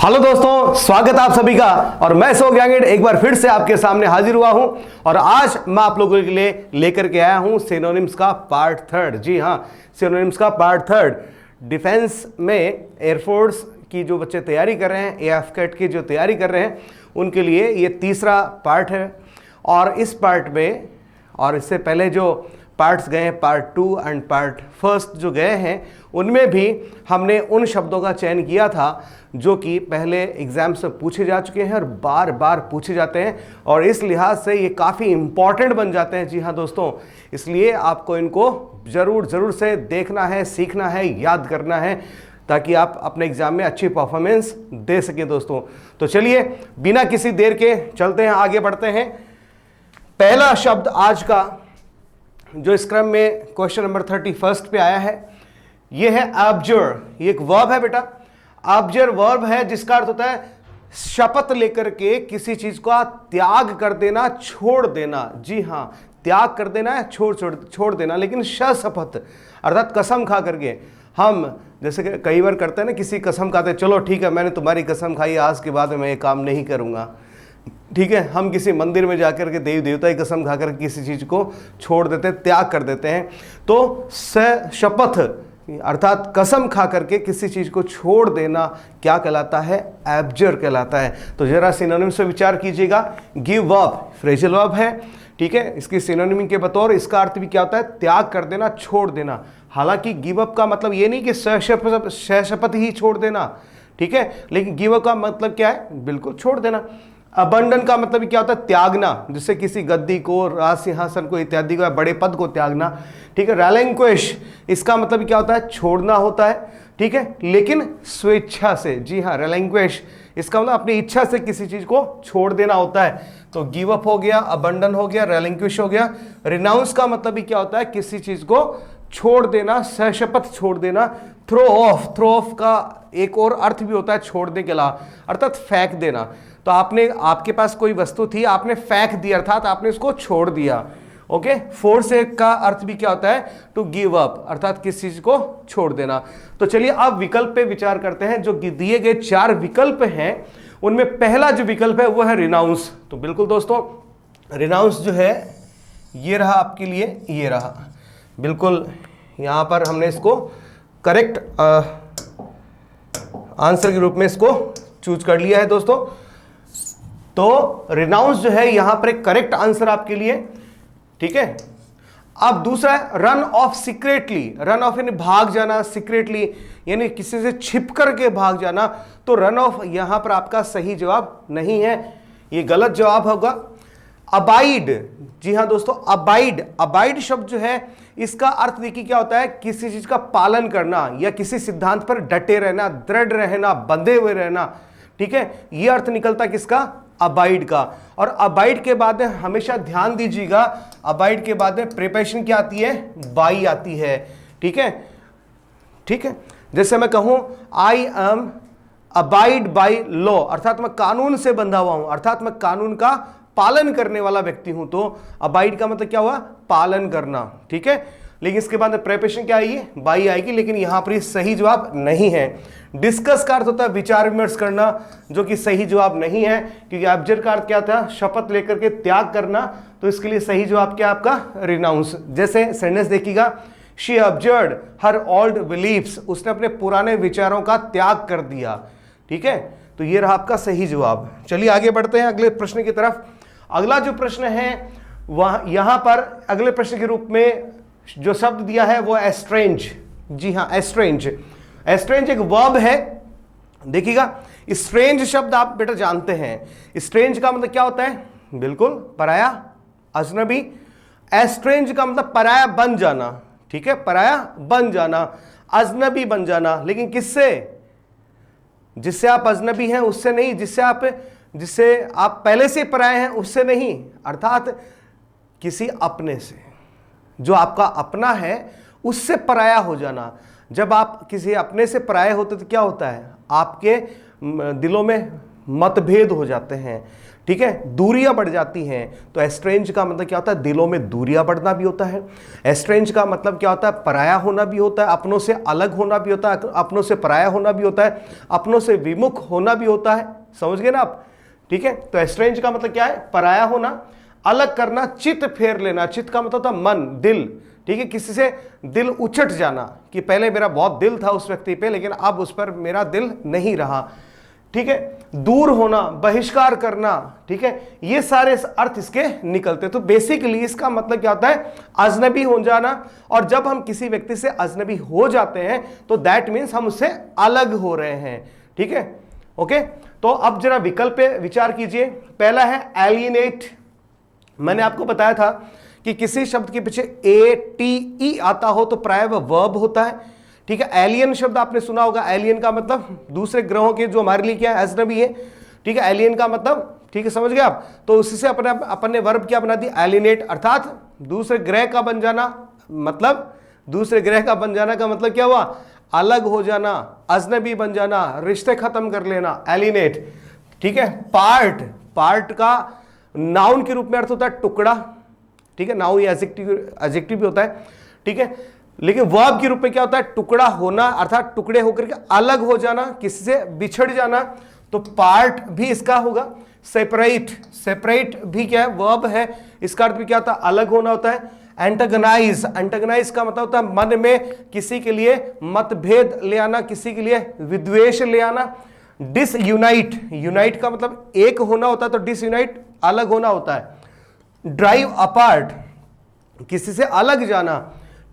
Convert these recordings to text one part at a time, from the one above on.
Hello दोस्तों, स्वागत आप सभी का। और मैं सो गैंगेट एक बार फिर से आपके सामने हाजिर हुआ हूं और आज मैं आप लोगों के लिए लेकर के आया हूं सिनोनिम्स का पार्ट थर्ड। जी हां, सिनोनिम्स का पार्ट थर्ड। डिफेंस में एयरफोर्स की जो बच्चे तैयारी कर रहे हैं, एएफ की जो तैयारी कर रहे हैं, उनके लिए ये तीसरा पार्ट है। और इस पार्ट में, और इससे पहले जो पार्ट्स गए हैं, पार्ट 2 एंड पार्ट फर्स्ट जो गए हैं, उनमें भी हमने उन शब्दों का चयन किया था जो कि पहले एग्जाम से पूछे जा चुके हैं और बार बार पूछे जाते हैं, और इस लिहाज से ये काफ़ी इंपॉर्टेंट बन जाते हैं। जी हाँ दोस्तों, इसलिए आपको इनको ज़रूर से देखना है, सीखना है, याद करना है, ताकि आप अपने एग्जाम में अच्छी परफॉर्मेंस दे सकें दोस्तों। तो चलिए बिना किसी देर के चलते हैं, आगे बढ़ते हैं। पहला शब्द आज का जो इस क्रम में क्वेश्चन नंबर 31 पे आया है, ये है अब्जर। ये एक वर्ब है बेटा, अब्जर वर्ब है जिसका अर्थ होता है शपथ लेकर के किसी चीज का त्याग कर देना, छोड़ देना। जी हाँ, त्याग कर देना है, छोड़ देना, लेकिन शपथ अर्थात कसम खा करके। हम जैसे कि कई बार करते हैं ना, किसी कसम खाते हैं, चलो ठीक है मैंने तुम्हारी कसम खाई, आज के बाद मैं ये काम नहीं करूंगा। ठीक है, हम किसी मंदिर में जाकर के देवी देवता की कसम खाकर किसी चीज को छोड़ देते हैं, त्याग कर देते हैं। तो शपथ अर्थात कसम खा करके किसी चीज को छोड़ देना क्या कहलाता है? एब्जर कहलाता है। तो जरा सिनोनिम से विचार कीजिएगा। गिव अप फ्रेजल वर्ब है, ठीक है, इसकी सिनोनिम के बतौर इसका अर्थ भी क्या होता है? त्याग कर देना, छोड़ देना। हालांकि गिव अप का मतलब ये नहीं कि शपथ ही छोड़ देना, ठीक है, लेकिन गिव अप का मतलब क्या है? बिल्कुल छोड़ देना। अबंडन का मतलब क्या होता है? त्यागना, जिससे किसी गद्दी को, राज सिंहासन को इत्यादि को, बड़े पद को त्यागना, ठीक है। रेलिंक्विश, इसका मतलब क्या होता है? छोड़ना होता है, ठीक है, लेकिन स्वेच्छा से। जी हाँ, रेलिंक्विश इसका मतलब अपनी इच्छा से किसी चीज को छोड़ देना होता है। तो गिव अप हो गया, अबंडन हो गया, रेलिंक्विश हो गया। रिनाउंस का मतलब भी क्या होता है? किसी चीज को छोड़ देना, सशपथ छोड़ देना। थ्रो ऑफ का एक और अर्थ भी होता है छोड़ने के अलावा, अर्थात फेंक देना। तो आपके पास कोई वस्तु थी, आपने फेंक दिया, अर्थात आपने उसको छोड़ दिया। ओके, फोर्स का अर्थ भी क्या होता है? टू गिव अप, अर्थात किसी चीज को छोड़ देना। तो चलिए अब विकल्प पे विचार करते हैं। जो दिए गए 4 विकल्प हैं, उनमें पहला जो विकल्प है वो है रिनाउंस। तो बिल्कुल दोस्तों, रिनाउंस जो है ये रहा आपके लिए, ये रहा बिल्कुल। यहां पर हमने इसको करेक्ट आंसर के रूप में इसको चूज कर लिया है दोस्तों। तो रिनाउंस जो है यहां पर एक करेक्ट आंसर आपके लिए, ठीक है। अब दूसरा है run of secretly. Run of यानी भाग जाना, सीक्रेटली यानी किसी से छिप करके भाग जाना। तो रन ऑफ यहां पर आपका सही जवाब नहीं है, ये गलत जवाब होगा। अबाइड, जी हां दोस्तों, अबाइड शब्द जो है इसका अर्थ देखिए क्या होता है? किसी चीज का पालन करना या किसी सिद्धांत पर डटे रहना, दृढ़ रहना, बंधे हुए रहना, ठीक है, यह अर्थ निकलता किसका? अबाइड का। और अबाइड के बाद में हमेशा ध्यान दीजिएगा, अबाइड के बाद में प्रिपरेशन क्या आती है? बाई आती है, ठीक है, ठीक है। जैसे मैं कहूं I am abide by law, अर्थात मैं कानून से बंधा हुआ हूं, अर्थात मैं कानून का पालन करने वाला व्यक्ति हूं। तो अबाइड का मतलब क्या हुआ? पालन करना, ठीक है। लेकिन इसके बाद प्रिपरेशन क्या आएगी? बाई आएगी, लेकिन यहां पर सही जवाब नहीं है। डिस्कस का अर्थ होता है विचार विमर्श करना, जो कि सही जवाब नहीं है, क्योंकि ऑब्जर का अर्थ क्या था? शपथ लेकर के त्याग करना। तो इसके लिए सही जवाब क्या आपका? रिनाउंस। जैसे सेंटेंस देखिएगा, she absurd her old beliefs, उसने अपने पुराने विचारों का त्याग कर दिया, ठीक है। तो ये रहा आपका सही जवाब। चलिए आगे बढ़ते हैं अगले प्रश्न की तरफ। अगला जो प्रश्न है वह यहां पर अगले प्रश्न के रूप में जो शब्द दिया है वो एस्ट्रेंज। जी हां, एस्ट्रेंज। एस्ट्रेंज एक वर्ब है। देखिएगा, स्ट्रेंज शब्द आप बेटा जानते हैं, स्ट्रेंज का मतलब क्या होता है? बिल्कुल पराया, अजनबी। एस्ट्रेंज का मतलब पराया बन जाना, ठीक है, पराया बन जाना, अजनबी बन जाना। लेकिन किससे? जिससे आप अजनबी हैं उससे नहीं, जिससे आप पहले से पराए हैं उससे नहीं, अर्थात किसी अपने से, जो आपका अपना है उससे पराया हो जाना। जब आप किसी अपने से पराये होते तो क्या होता है? आपके दिलों में मतभेद हो जाते हैं, ठीक है, दूरियां बढ़ जाती हैं। तो एस्ट्रेंज का मतलब क्या होता है, दिलों में दूरियां बढ़ना भी होता है। एस्ट्रेंज का मतलब क्या होता है, पराया होना भी होता है, अपनों से अलग होना भी होता है, अपनों से पराया होना भी होता है, अपनों से विमुख होना भी होता है। समझ गए ना आप, ठीक है। तो एस्ट्रेंज का मतलब क्या है, पराया होना, अलग करना, चित फेर लेना। चित का मतलब था मन, दिल, ठीक है, किसी से दिल उचट जाना कि पहले मेरा बहुत दिल था उस व्यक्ति पे, लेकिन अब उस पर मेरा दिल नहीं रहा, ठीक है। दूर होना, बहिष्कार करना, ठीक है, ये सारे अर्थ इसके निकलते। तो बेसिकली इसका मतलब क्या होता है, अजनबी हो जाना। और जब हम किसी व्यक्ति से अजनबी हो जाते हैं तो दैट मीन्स हम उससे अलग हो रहे हैं, ठीक है, ओके। तो अब जरा विकल्प पे विचार कीजिए। पहला है एलिनेट। मैंने आपको बताया था कि किसी शब्द के पीछे ATE आता हो तो प्राय वह वर्ब होता है, ठीक है। एलियन शब्द आपने सुना होगा, एलियन का मतलब दूसरे ग्रहों के जो हमारे लिए क्या है, अजनबी है, ठीक है। एलियन का मतलब, ठीक है, समझ गए आप। तो उसी से अपन ने वर्ब क्या बना दी, एलिनेट, अर्थात दूसरे ग्रह का बन जाना। मतलब दूसरे ग्रह का बन जाना का मतलब क्या हुआ, अलग हो जाना, अजनबी बन जाना, रिश्ते खत्म कर लेना, एलिनेट, ठीक है। पार्ट, पार्ट का नाउन के रूप में अर्थ होता है टुकड़ा, ठीक है, नाउन एडजेक्टिव भी होता है, ठीक है। लेकिन वर्ब के रूप में क्या होता है, टुकड़ा होना, अर्थात टुकड़े होकर के अलग हो जाना, किसी से बिछड़ जाना। तो पार्ट भी इसका होगा। सेपरेट, सेपरेट भी क्या है, वर्ब है, इसका अर्थ भी क्या होता है, अलग होना होता है। एंटागनाइज, एंटागनाइज का मतलब होता है मन में किसी के लिए मतभेद ले आना, किसी के लिए विद्वेष ले आना। डिसयूनाइट, यूनाइट का मतलब एक होना होता है, तो डिसयूनाइट अलग होना होता है। ड्राइव अपार्ट, किसी से अलग जाना,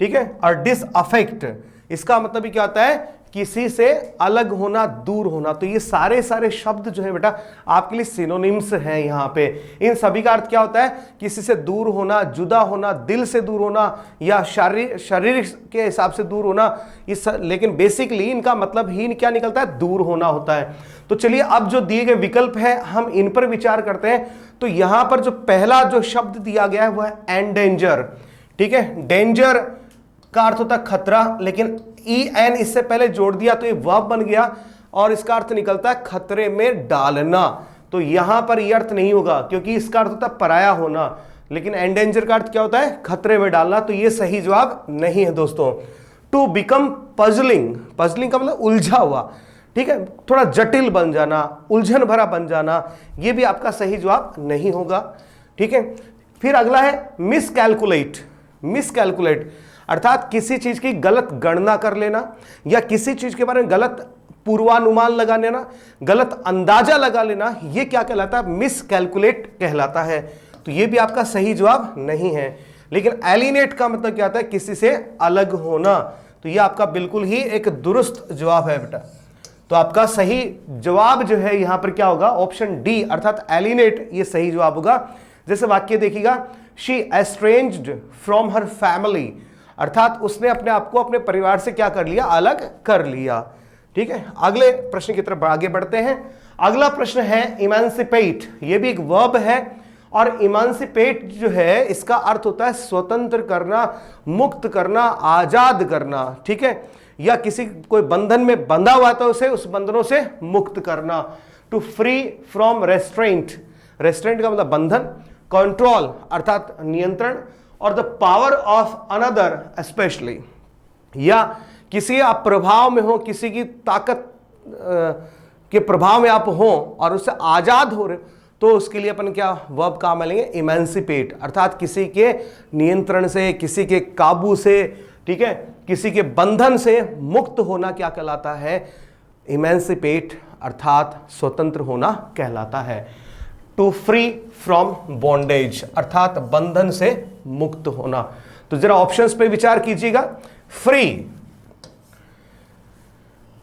ठीक है। और डिसअफेक्ट, इसका मतलब भी क्या होता है, किसी से अलग होना, दूर होना। तो ये सारे शब्द जो है बेटा आपके लिए सिनोनिम्स हैं यहां पे। इन सभी का अर्थ क्या होता है, किसी से दूर होना, जुदा होना, दिल से दूर होना, या शरीर के हिसाब से दूर होना। लेकिन बेसिकली इनका मतलब ही क्या निकलता है, दूर होना होता है। तो चलिए अब जो दिए गए विकल्प है हम इन पर विचार करते हैं। तो यहां पर जो पहला जो शब्द दिया गया है वह है एंडेंजर, ठीक है। डेंजर का अर्थ होता है खतरा, लेकिन EN इससे पहले जोड़ दिया तो ये वर्ब बन गया और इसका अर्थ निकलता है खतरे में डालना। तो यहां पर यह अर्थ नहीं होगा क्योंकि इसका अर्थ होता है पराया होना, लेकिन एंडेंजर का अर्थ क्या होता है, खतरे में डालना। तो ये सही जवाब नहीं है दोस्तों। टू बिकम पजलिंग, पजलिंग का मतलब उलझा हुआ, ठीक है, थोड़ा जटिल बन जाना, उलझन भरा बन जाना, ये भी आपका सही जवाब नहीं होगा, ठीक है। फिर अगला है मिसकैलकुलेट। मिसकैलकुलेट अर्थात किसी चीज की गलत गणना कर लेना या किसी चीज के बारे में गलत पूर्वानुमान लगा लेना, गलत अंदाजा लगा लेना, यह क्या कहलाता है, मिसकैलकुलेट कहलाता है। तो यह भी आपका सही जवाब नहीं है। लेकिन एलिनेट का मतलब क्या होता है, किसी से अलग होना। तो यह आपका बिल्कुल ही एक दुरुस्त जवाब है बेटा। तो आपका सही जवाब जो है यहां पर क्या होगा, ऑप्शन डी अर्थात एलिनेट, यह सही जवाब होगा। जैसे वाक्य देखिएगा, she estranged from her family, अर्थात उसने अपने आप को अपने परिवार से क्या कर लिया, अलग कर लिया, ठीक है। अगले प्रश्न की तरफ आगे बढ़ते हैं। अगला प्रश्न है इमांसिपेट। यह भी एक वर्ब है और इमांसिपेट जो है इसका अर्थ होता है स्वतंत्र करना, मुक्त करना, आजाद करना, ठीक है, या किसी कोई बंधन में बंधा हुआ तो उसे उस बंधनों से मुक्त करना। To free from restraint, restraint का मतलब बंधन, कंट्रोल अर्थात नियंत्रण, और the power of another specially, या किसी आप प्रभाव में हो, किसी की ताकत के प्रभाव में आप हो और उससे आजाद हो रहे, तो उसके लिए अपन क्या वर्ब काम लेंगे, इमेंसिपेट, अर्थात किसी के नियंत्रण से, किसी के काबू से, ठीक है, किसी के बंधन से मुक्त होना क्या कहलाता है, इमेंसिपेट अर्थात स्वतंत्र होना कहलाता है। टू फ्री फ्रॉम बॉन्डेज अर्थात बंधन से मुक्त होना। तो जरा ऑप्शंस पे विचार कीजिएगा। फ्री,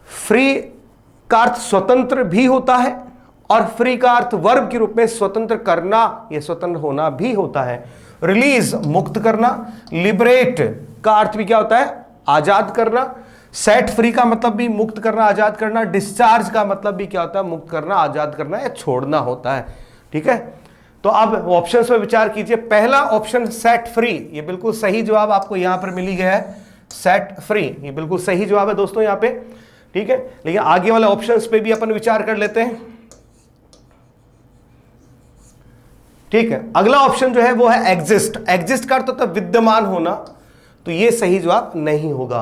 फ्री का अर्थ स्वतंत्र भी होता है और फ्री का अर्थ वर्ब के रूप में स्वतंत्र करना या स्वतंत्र होना भी होता है। रिलीज मुक्त करना, लिबरेट का अर्थ भी क्या होता है, आजाद करना। सेट फ्री का मतलब भी मुक्त करना, आजाद करना। डिस्चार्ज का मतलब भी क्या होता है, मुक्त करना, आजाद करना या छोड़ना होता है, ठीक है। तो अब ऑप्शंस पे विचार कीजिए। पहला ऑप्शन सेट फ्री, ये बिल्कुल सही जवाब आपको यहां पर मिली गया है, सेट फ्री, ये बिल्कुल सही जवाब है दोस्तों यहां पे, ठीक है। लेकिन आगे वाले ऑप्शंस पे भी अपन विचार कर लेते हैं। ठीक है, अगला ऑप्शन जो है वो है एग्जिस्ट। एग्जिस्ट का अर्थ होता है विद्यमान होना, तो ये सही जवाब नहीं होगा।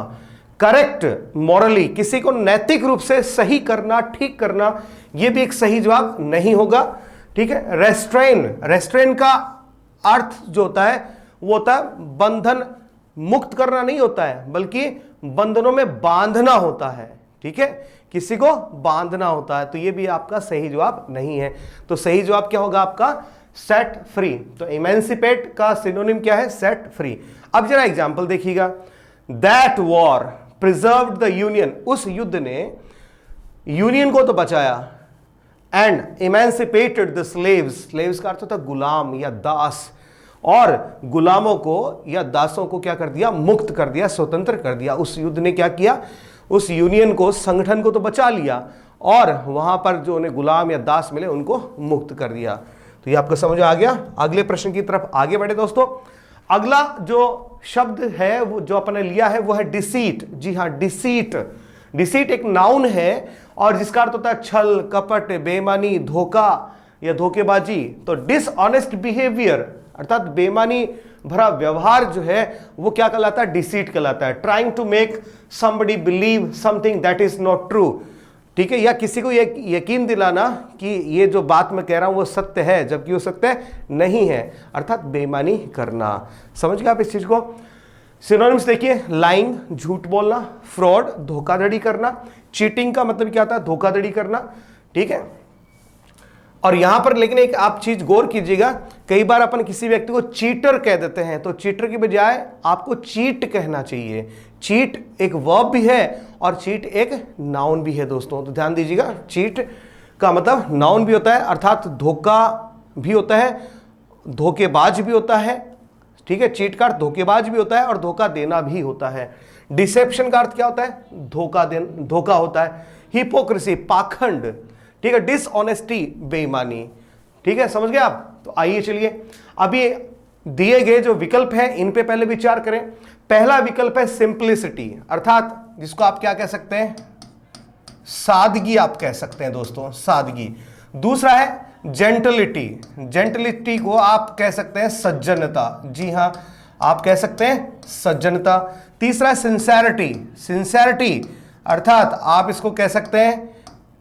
करेक्ट मॉरली, किसी को नैतिक रूप से सही करना, ठीक करना, ये भी एक सही जवाब नहीं होगा। ठीक है, रेस्ट्रेन, रेस्ट्रेन का अर्थ जो होता है वो होता है बंधन मुक्त करना नहीं होता है, बल्कि बंधनों में बांधना होता है। ठीक है, किसी को बांधना होता है, तो ये भी आपका सही जवाब नहीं है। तो सही जवाब क्या होगा आपका? Set free. तो इमेंसिपेट का सिनोनिम क्या है? Set free. अब जरा एग्जांपल देखिएगा। That war preserved the union, उस युद्ध ने यूनियन को तो बचाया, and emancipated the slaves, slaves का अर्थ होता है गुलाम या दास, और गुलामों को या दासों को क्या कर दिया? मुक्त कर दिया, स्वतंत्र कर दिया। उस युद्ध ने क्या किया? उस यूनियन को, संगठन को तो बचा लिया, और वहां पर जो उन्हें गुलाम या दास मिले उनको मुक्त कर दिया। तो ये आपको समझ आ गया। अगले प्रश्न की तरफ आगे बढ़े दोस्तों। अगला जो शब्द है वो जो अपने लिया है वो है डिसीट। जी हाँ, डिसीट। डिसीट एक नाउन है और जिसका अर्थ होता है छल, कपट, बेईमानी, धोखा या धोखेबाजी। तो डिसऑनेस्ट बिहेवियर अर्थात बेईमानी भरा व्यवहार जो है वो क्या कहलाता है? डिसीट कहलाता है। Trying to make somebody believe something that is not true. ठीक है, या किसी को ये यकीन दिलाना कि ये जो बात मैं कह रहा हूं वो सत्य है जबकि वो सत्य नहीं है, अर्थात बेईमानी करना। समझ गए आप इस चीज को? सिनोनिम्स देखिए, लाइंग झूठ बोलना, फ्रॉड धोखाधड़ी करना, चीटिंग का मतलब क्या होता है? धोखाधड़ी करना। ठीक है, और यहां पर लेकिन एक आप चीज गौर कीजिएगा, कई बार अपन किसी व्यक्ति को चीटर कह देते हैं, तो चीटर की बजाय आपको चीट कहना चाहिए। चीट एक वर्ब भी है और चीट एक नाउन भी है दोस्तों, तो ध्यान दीजिएगा। चीट का मतलब नाउन भी होता है, अर्थात धोखा भी होता है, धोखेबाज भी होता है। ठीक है, चीट का अर्थ धोखेबाज भी होता है और धोखा देना भी होता है। डिसेप्शन का अर्थ क्या होता है? धोखा होता है। हिपोक्रेसी पाखंड। ठीक है, डिसऑनेस्टी बेईमानी। ठीक है, समझ गए आप? तो आइए चलिए अभी दिए गए जो विकल्प हैं इन पे पहले विचार करें। पहला विकल्प है सिंप्लिसिटी, अर्थात जिसको आप क्या कह सकते हैं? सादगी आप कह सकते हैं दोस्तों, सादगी। दूसरा है जेंटलिटी, जेंटलिटी को आप कह सकते हैं सज्जनता। जी हां, आप कह सकते हैं सज्जनता। तीसरा है सिंसेरिटी, सिंसेरिटी अर्थात आप इसको कह सकते हैं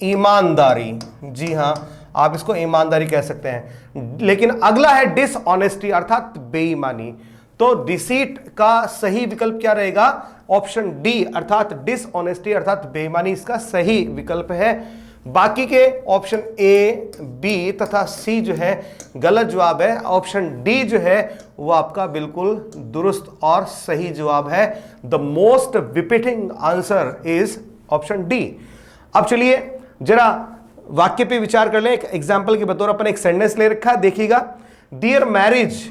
ईमानदारी। जी हां, आप इसको ईमानदारी कह सकते हैं। लेकिन अगला है डिसऑनेस्टी अर्थात बेईमानी। तो डिसीट का सही विकल्प क्या रहेगा? ऑप्शन डी अर्थात डिसऑनेस्टी अर्थात बेईमानी इसका सही विकल्प है। बाकी के ऑप्शन ए, बी तथा सी जो है गलत जवाब है। ऑप्शन डी जो है वो आपका बिल्कुल दुरुस्त और सही जवाब है। The most befitting answer is option D. अब चलिए जरा वाक्य पे विचार कर लें। एक एग्जाम्पल के बतौर अपन एक सेंटेंस ले रखा है, देखिएगा। There marriage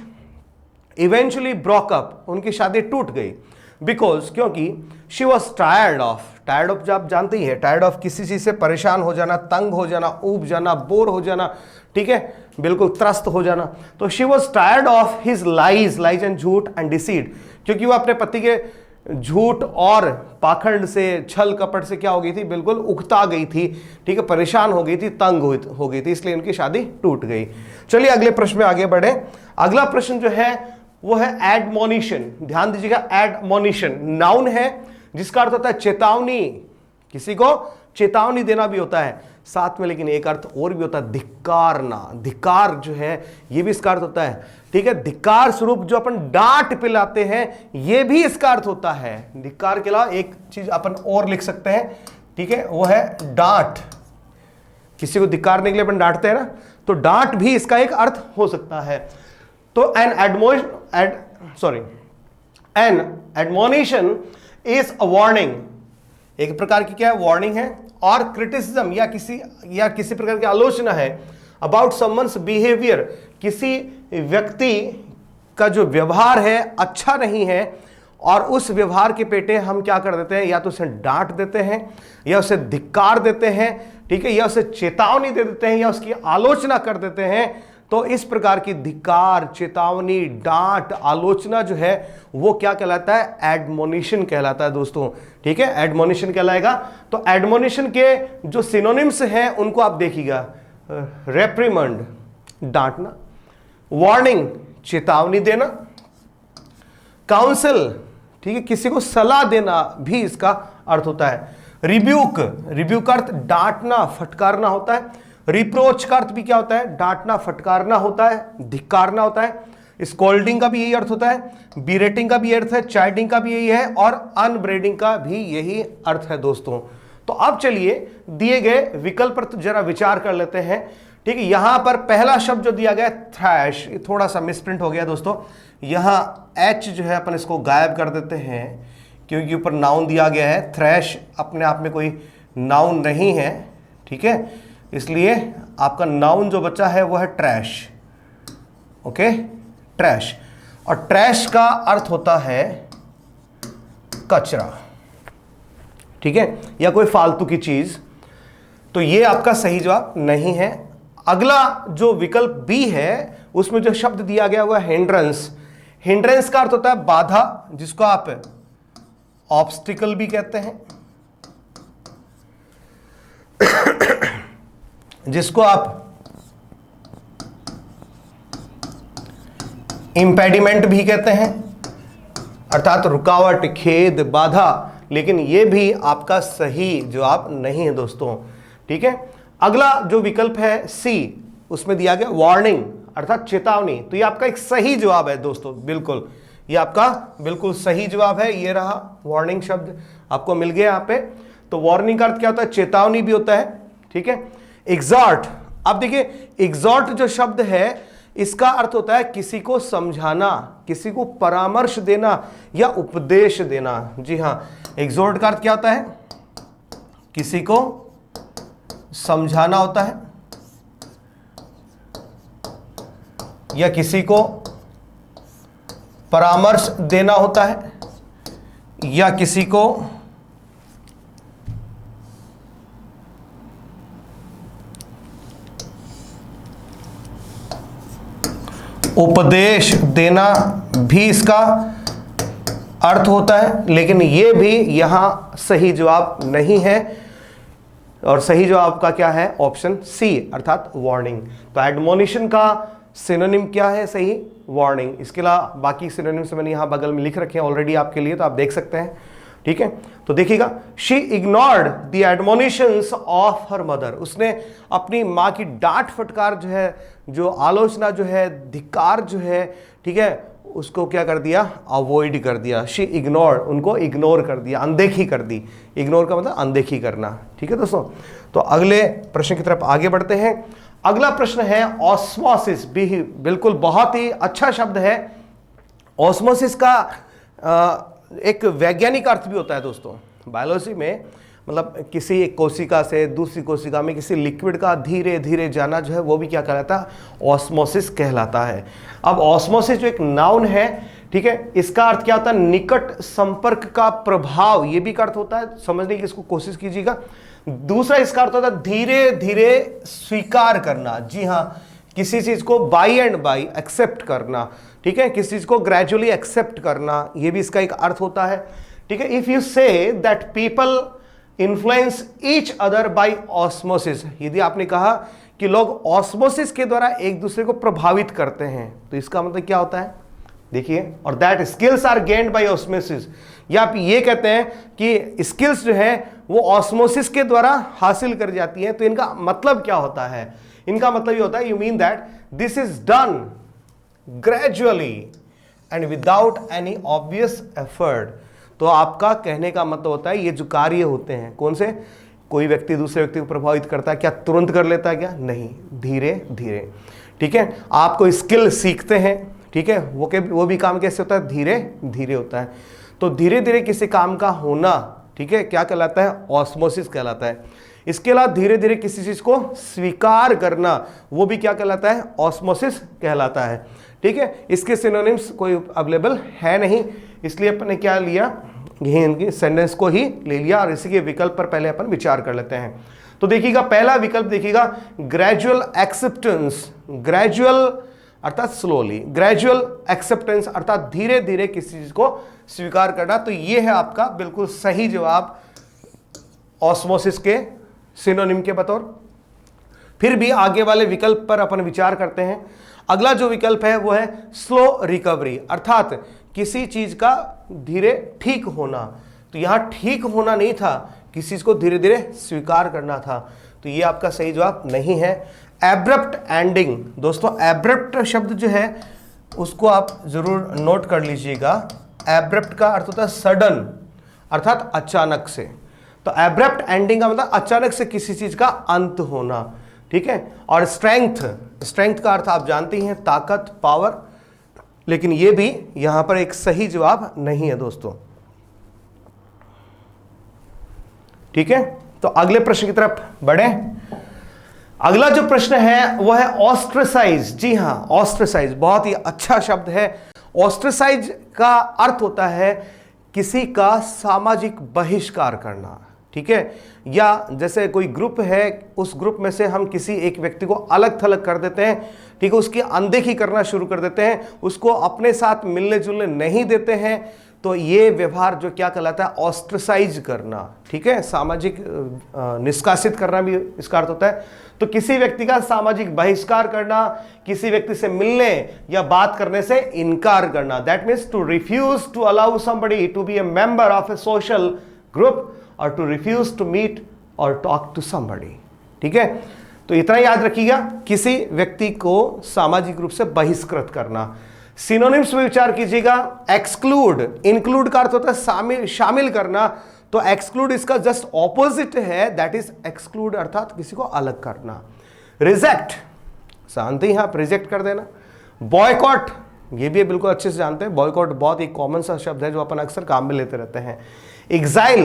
eventually broke up, उनकी शादी टूट गई। बिकॉज, क्योंकि she was tired of, tired of जो आप जानते ही है, टायर्ड ऑफ किसी चीज से परेशान हो जाना, तंग हो जाना, ऊब जाना, बोर हो जाना। ठीक है, बिल्कुल त्रस्त हो जाना। तो she was tired of his lies, lies and झूठ एंड डिसीट, क्योंकि वो अपने पति के झूठ और पाखंड से, छल कपट से क्या हो गई थी? बिल्कुल उकता गई थी। ठीक है, परेशान हो गई थी, तंग हो गई थी, इसलिए उनकी शादी टूट गई। चलिए अगले प्रश्न में आगे बढ़े। अगला प्रश्न जो है वो है एडमोनिशन। ध्यान दीजिएगा, एडमोनिशन नाउन है जिसका अर्थ होता है चेतावनी, किसी को चेतावनी देना भी होता है साथ में, लेकिन एक अर्थ और भी होता है धिक्कारना। धिक्कार जो है ये भी इसका अर्थ होता है। ठीक है, धिक्कार स्वरूप जो अपन डांट पिलाते हैं ये भी इसका अर्थ होता है। धिक्कार के अलावा एक चीज अपन और लिख सकते हैं, ठीक है, वो है डांट। किसी को धिक्कारने के लिए अपन डांटते हैं ना, तो डांट भी इसका एक अर्थ हो सकता है। तो N admonition is a warning, एक प्रकार की क्या है? वार्निंग है। और क्रिटिसिज्म या किसी प्रकार की आलोचना है अबाउट समवन्स बिहेवियर, किसी व्यक्ति का जो व्यवहार है अच्छा नहीं है, और उस व्यवहार के पेटे हम क्या कर देते हैं? या तो उसे डांट देते हैं, या उसे धिक्कार देते हैं, ठीक है, या उसे चेतावनी दे देते हैं, या उसकी आलोचना कर देते हैं। तो इस प्रकार की धिक्कार, चेतावनी, डांट, आलोचना जो है वो क्या कहलाता है? एडमोनिशन कहलाता है दोस्तों। ठीक है, एडमोनिशन कहलाएगा। तो एडमोनिशन के जो सिनोनिम्स हैं उनको आप देखिएगा। रेप्रिमंड डांटना, वार्निंग, चेतावनी देना। काउंसिल, ठीक है, किसी को सलाह देना भी इसका अर्थ होता है। रिब्यूक, रिब्यूक का अर्थ डांटना, फटकारना होता है। रिप्रोच का अर्थ भी क्या होता है? डांटना, फटकारना होता है, धिक्कारना होता है। स्कोल्डिंग का भी यही अर्थ होता है, बीरेटिंग का भी अर्थ है, चाइडिंग का भी यही है, और अनब्रेडिंग का भी यही अर्थ है दोस्तों। तो अब चलिए दिए गए विकल्प पर जरा विचार कर लेते हैं। ठीक है, यहां पर पहला शब्द जो दिया गया थ्रैश, थोड़ा सा मिसप्रिंट हो गया दोस्तों। यहां एच जो है अपन इसको गायब कर देते हैं क्योंकि ऊपर नाउन दिया गया है। थ्रैश अपने आप में कोई नाउन नहीं है, ठीक है, इसलिए आपका नाउन जो बचा है वो है ट्रैश। ओके, ट्रैश, और ट्रैश का अर्थ होता है कचरा, ठीक है, या कोई फालतू की चीज। तो ये आपका सही जवाब नहीं है। अगला जो विकल्प बी है उसमें जो शब्द दिया गया हुआ है हिंड्रेंस। हिंड्रेंस का अर्थ होता है बाधा, जिसको आप ऑब्स्टिकल भी कहते हैं, जिसको आप इंपेडिमेंट भी कहते हैं, अर्थात रुकावट, खेद, बाधा। लेकिन यह भी आपका सही जवाब नहीं है दोस्तों, ठीक है। अगला जो विकल्प है सी, उसमें दिया गया वार्निंग अर्थात चेतावनी। तो ये आपका एक सही जवाब है दोस्तों, बिल्कुल ये आपका बिल्कुल सही जवाब है। ये रहा वार्निंग शब्द आपको मिल गया यहां पे। तो वार्निंग का अर्थ क्या होता है? चेतावनी भी होता है, ठीक है। एग्जॉर्ट, अब देखिए एग्जॉर्ट जो शब्द है इसका अर्थ होता है किसी को समझाना, किसी को परामर्श देना या उपदेश देना। जी हां, एग्जॉर्ट का अर्थ क्या होता है? किसी को समझाना होता है या किसी को परामर्श देना होता है या किसी को उपदेश देना भी इसका अर्थ होता है। लेकिन यह भी यहां सही जवाब नहीं है, और सही जवाब का क्या है? ऑप्शन सी अर्थात वार्निंग। तो एडमोनिशन का सिनोनिम क्या है? सही वार्निंग। इसके अलावा बाकी सिनोनिम्स मैंने यहां बगल में लिख रखे हैं ऑलरेडी आपके लिए, तो आप देख सकते हैं, ठीक है। तो देखिएगा, she ignored the admonitions of her mother, उसने अपनी मां की डांट फटकार जो है, जो आलोचना जो है, धिक्कार जो है, ठीक है, उसको क्या कर दिया? अवॉइड कर दिया। शी इग्नोर्ड, उनको इग्नोर कर दिया, अनदेखी कर दी। इग्नोर का मतलब अनदेखी करना, ठीक है दोस्तों। तो अगले प्रश्न की तरफ आगे बढ़ते हैं। अगला प्रश्न है ऑस्मोसिस। भी बिल्कुल बहुत ही अच्छा शब्द है। ऑस्मोसिस का एक वैज्ञानिक अर्थ भी होता है दोस्तों बायोलॉजी में, मतलब किसी एक कोशिका से दूसरी कोशिका में किसी लिक्विड का धीरे धीरे जाना जो है वो भी क्या कहलाता है? ऑस्मोसिस कहलाता है। अब ऑस्मोसिस जो एक नाउन है, ठीक है, इसका अर्थ क्या होता है? निकट संपर्क का प्रभाव, ये भी एक अर्थ होता है, समझने की इसको कोशिश कीजिएगा। दूसरा इसका अर्थ होता है धीरे धीरे स्वीकार करना। जी हां, किसी चीज को बाई एंड बाई एक्सेप्ट करना, ठीक है, किसी चीज को ग्रेजुअली एक्सेप्ट करना, यह भी इसका एक अर्थ होता है, ठीक है। If you say that people influence each other by osmosis, यदि आपने कहा कि लोग ऑस्मोसिस के द्वारा एक दूसरे को प्रभावित करते हैं, तो इसका मतलब क्या होता है? देखिए, और that skills are gained by osmosis, या आप ये कहते हैं कि स्किल्स जो है वो ऑस्मोसिस के द्वारा हासिल कर जाती हैं। तो इनका मतलब क्या होता है? इनका मतलब ये होता है, you mean that this is done gradually and without any obvious effort. तो आपका कहने का मतलब होता है ये जो कार्य होते हैं, कौन से? कोई व्यक्ति दूसरे व्यक्ति को प्रभावित करता है क्या तुरंत कर लेता है क्या? नहीं, धीरे धीरे, ठीक है। आप कोई स्किल सीखते हैं, ठीक है, वो भी काम कैसे होता है? धीरे धीरे होता है। तो धीरे धीरे किसी काम का होना, ठीक है, क्या कहलाता है? ऑस्मोसिस कहलाता है। इसके अलावा धीरे धीरे किसी चीज को स्वीकार करना, वो भी क्या कहलाता है? ऑस्मोसिस कहलाता है, ठीक है। इसके सिनोनिम्स कोई अवेलेबल है नहीं, इसलिए अपन ने क्या लिया? इनकी सेंटेंस को ही ले लिया, और इसी के विकल्प पर पहले अपन विचार कर लेते हैं। तो देखिएगा, पहला विकल्प देखिएगा, ग्रेजुअल एक्सेप्टेंस। ग्रेजुअल अर्थात स्लोली, ग्रेजुअल एक्सेप्टेंस अर्थात धीरे धीरे किसी चीज को स्वीकार करना। तो ये है आपका बिल्कुल सही जवाब ऑस्मोसिस के सिनोनिम के बतौर। फिर भी आगे वाले विकल्प पर अपन विचार करते हैं। अगला जो विकल्प है वो है स्लो रिकवरी, अर्थात किसी चीज का धीरे ठीक होना। तो यहां ठीक होना नहीं था, किसी चीज को धीरे धीरे स्वीकार करना था, तो ये आपका सही जवाब नहीं है। एब्रप्ट एंडिंग, दोस्तों एब्रप्ट शब्द जो है उसको आप जरूर नोट कर लीजिएगा। एब्रप्ट का अर्थ होता है सडन, अर्थात अचानक से। तो एब्रप्ट एंडिंग का मतलब अचानक से किसी चीज का अंत होना, ठीक है। और स्ट्रेंथ, स्ट्रेंथ का अर्थ आप जानते हैं ताकत, पावर, लेकिन ये भी यहां पर एक सही जवाब नहीं है दोस्तों, ठीक है। तो अगले प्रश्न की तरफ बढ़े। अगला जो प्रश्न है वो है ऑस्ट्रेसाइज। जी हां, ऑस्ट्रेसाइज बहुत ही अच्छा शब्द है। ऑस्ट्रेसाइज का अर्थ होता है किसी का सामाजिक बहिष्कार करना, ठीक है। या जैसे कोई ग्रुप है, उस ग्रुप में से हम किसी एक व्यक्ति को अलग थलग कर देते हैं, ठीक है, उसकी अनदेखी करना शुरू कर देते हैं, उसको अपने साथ मिलने जुलने नहीं देते हैं, तो ये व्यवहार जो क्या कहलाता है, ऑस्ट्रेसाइज करना, ठीक है। सामाजिक निष्कासित करना भी इसका अर्थ होता है। तो किसी व्यक्ति का सामाजिक बहिष्कार करना, किसी व्यक्ति से मिलने या बात करने से इनकार करना, that means to refuse to allow somebody to be a member of a social group और टू रिफ्यूज टू मीट और टॉक टू समबडी, ठीक है। तो इतना याद रखिएगा, किसी व्यक्ति को सामाजिक रूप से बहिष्कृत करना। सिनोनिम्स में विचार कीजिएगा। एक्सक्लूड, इंक्लूड का अर्थ होता है शामिल करना, तो एक्सक्लूड इसका जस्ट ऑपोजिट है, दैट इज एक्सक्लूड, अर्थात किसी को अलग करना। रिजेक्ट, जानते ही आप, रिजेक्ट कर देना। बॉयकॉट, ये भी बिल्कुल अच्छे से जानते हैं, बॉयकॉट बहुत ही कॉमन सा शब्द है जो अपन अक्सर काम में लेते रहते हैं। एग्जाइल,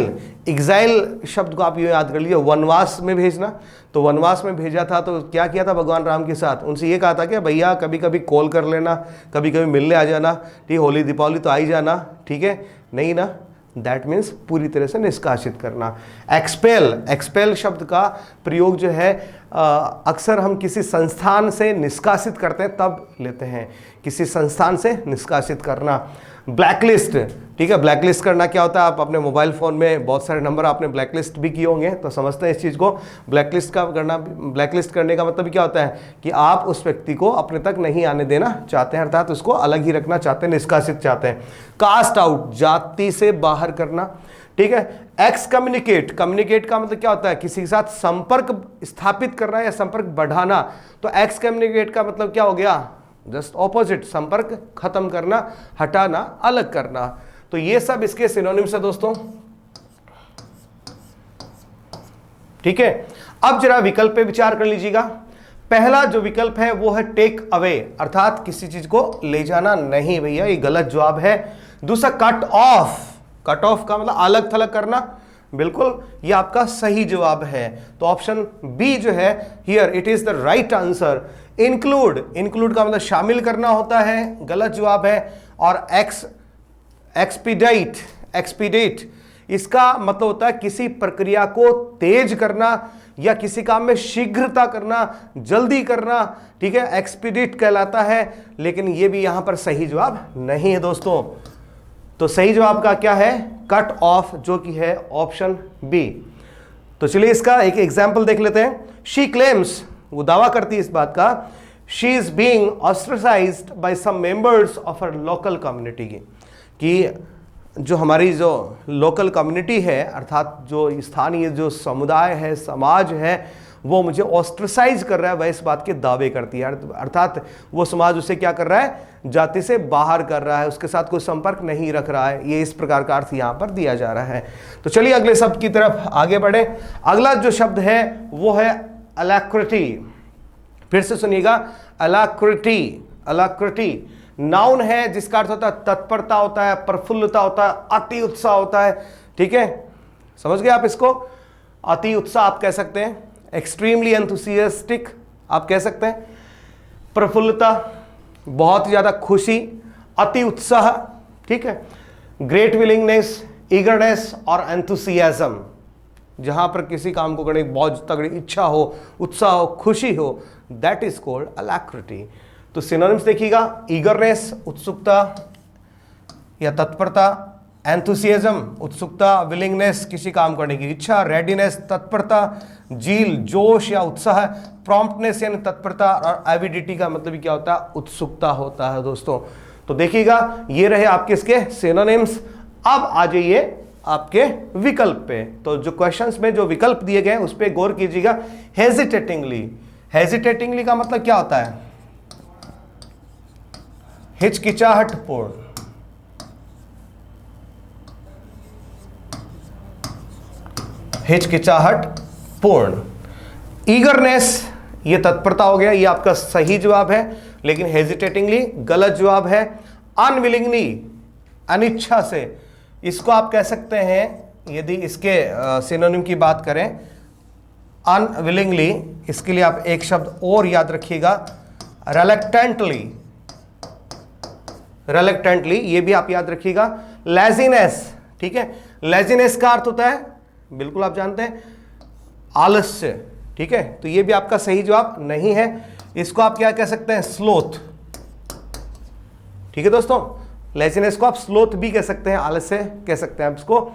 एग्जाइल शब्द को आप ये याद कर लीजिए, वनवास में भेजना। तो वनवास में भेजा था तो क्या किया था भगवान राम के साथ, उनसे ये कहा था कि भैया कभी कभी कॉल कर लेना, कभी कभी मिलने आ जाना, ठीक, होली दीपावली तो आ ही जाना, ठीक है, नहीं ना, दैट मीन्स पूरी तरह से निष्कासित करना। एक्सपेल, एक्सपेल शब्द का प्रयोग जो है अक्सर हम किसी संस्थान से निष्कासित करते हैं तब लेते हैं, किसी संस्थान से निष्कासित करना। ब्लैकलिस्ट, ठीक है, ब्लैकलिस्ट करना क्या होता है, आप अपने मोबाइल फ़ोन में बहुत सारे नंबर आपने ब्लैकलिस्ट भी किए होंगे तो समझते हैं इस चीज़ को। ब्लैकलिस्ट का करना, ब्लैकलिस्ट करने का मतलब क्या होता है कि आप उस व्यक्ति को अपने तक नहीं आने देना चाहते हैं, अर्थात उसको अलग ही रखना चाहते हैं, निष्कासित चाहते हैं। कास्ट आउट, जाति से बाहर करना, ठीक है। एक्स कम्युनिकेट, कम्युनिकेट का मतलब क्या होता है, किसी के साथ संपर्क स्थापित करना या संपर्क बढ़ाना। तो एक्स कम्युनिकेट का मतलब क्या हो गया, जस्ट ऑपोजिट, संपर्क खत्म करना, हटाना, अलग करना। तो ये सब इसके सिनोनिम्स है दोस्तों, ठीक है। अब जरा विकल्प पे विचार कर लीजिएगा। पहला जो विकल्प है वो है टेक अवे, अर्थात किसी चीज को ले जाना नहीं, भैया ये गलत जवाब है। दूसरा कट ऑफ, कट ऑफ का मतलब अलग थलग करना, बिल्कुल ये आपका सही जवाब है। तो ऑप्शन बी जो है here it is the right answer. Include, include का मतलब शामिल करना होता है, गलत जवाब है। और एक्सपीडाइट, एक्सपीडेट इसका मतलब होता है किसी प्रक्रिया को तेज करना या किसी काम में शीघ्रता करना, जल्दी करना, ठीक है, एक्सपीडेट कहलाता है। लेकिन ये भी यहां पर सही जवाब नहीं है दोस्तों। तो सही जवाब का क्या है, कट ऑफ, जो कि है ऑप्शन बी। तो चलिए इसका एक एग्जाम्पल देख लेते हैं। शी क्लेम्स, वो दावा करती है इस बात का, she is being ostracized by some members of her local community, कि जो हमारी जो लोकल कम्युनिटी है, अर्थात जो स्थानीय जो समुदाय है, समाज है, वो मुझे ऑस्ट्रेसाइज कर रहा है, वह इस बात के दावे करती है, अर्थात वो समाज उसे क्या कर रहा है, जाति से बाहर कर रहा है, उसके साथ कोई संपर्क नहीं रख रहा है। ये इस प्रकार का अर्थ यहां पर दिया जा रहा है। तो चलिए अगले शब्द की तरफ आगे बढ़े। अगला जो शब्द है वो है अलाक्रिटी। फिर से सुनिएगा, अलाक्रिटी, अलाक्रिटी नाउन है जिसका अर्थ होता है तत्परता होता है, प्रफुल्लता होता है, अति उत्साह होता है, ठीक है, समझ गए आप इसको। अति उत्साह आप कह सकते हैं, एक्सट्रीमली एंथुसियास्टिक आप कह सकते हैं, प्रफुल्लता बहुत ज्यादा खुशी, अति उत्साह, ठीक है, ग्रेट विलिंगनेस, ईगरनेस और एंथुसियाज्म, जहां पर किसी काम को करने की बहुत तगड़ी इच्छा हो, उत्साह हो, खुशी हो, दैट इज कॉल्ड अलाक्रिटी। तो सिनोनिम्स देखिएगा, ईगरनेस उत्सुकता या तत्परता, एंथुसियाज्म उत्सुकता, विलिंगनेस किसी काम करने की इच्छा, रेडीनेस तत्परता, जील जोश या उत्साह, प्रॉम्प्टनेस यानी तत्परता, और एविडिटी का मतलब क्या होता है, उत्सुकता होता है दोस्तों। तो देखिएगा ये रहे आपके इसके सिनोनिम्स। अब आ जाइए आपके विकल्प पे। तो जो क्वेश्चंस में जो विकल्प दिए गए उस पर गौर कीजिएगा। हेजिटेटिंगली, हेजिटेटिंगली का मतलब क्या होता है, हिचकिचाहटपूर्ण, हिचकिचाहटपूर्ण। ईगरनेस ये तत्परता हो गया, ये आपका सही जवाब है, लेकिन हेजिटेटिंगली गलत जवाब है। अनविलिंगली अनिच्छा से, इसको आप कह सकते हैं यदि इसके सिनोनिम की बात करें अनविलिंगली, इसके लिए आप एक शब्द और याद रखिएगा, रिलक्टेंटली, रिलक्टेंटली ये भी आप याद रखिएगा। लेजीनेस, ठीक है, लेजीनेस का अर्थ होता है, बिल्कुल आप जानते हैं, आलस्य, ठीक है, तो ये भी आपका सही जवाब नहीं है। इसको आप क्या कह सकते हैं, स्लोथ, ठीक है दोस्तों, लेजीनेस को आप स्लोथ भी कह सकते हैं, आलस्य कह सकते हैं आप इसको।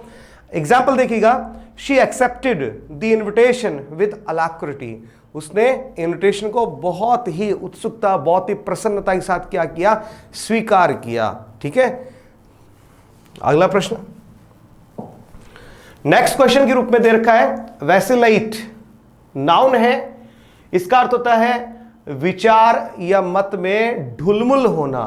एग्जाम्पल देखिएगा, she accepted the invitation with alacrity, उसने इन्विटेशन को बहुत ही उत्सुकता, बहुत ही प्रसन्नता के साथ क्या किया, स्वीकार किया, ठीक है। अगला प्रश्न नेक्स्ट क्वेश्चन के रूप में दे रखा है, वैसिलाइट नाउन है, इसका अर्थ होता है विचार या मत में ढुलमुल होना,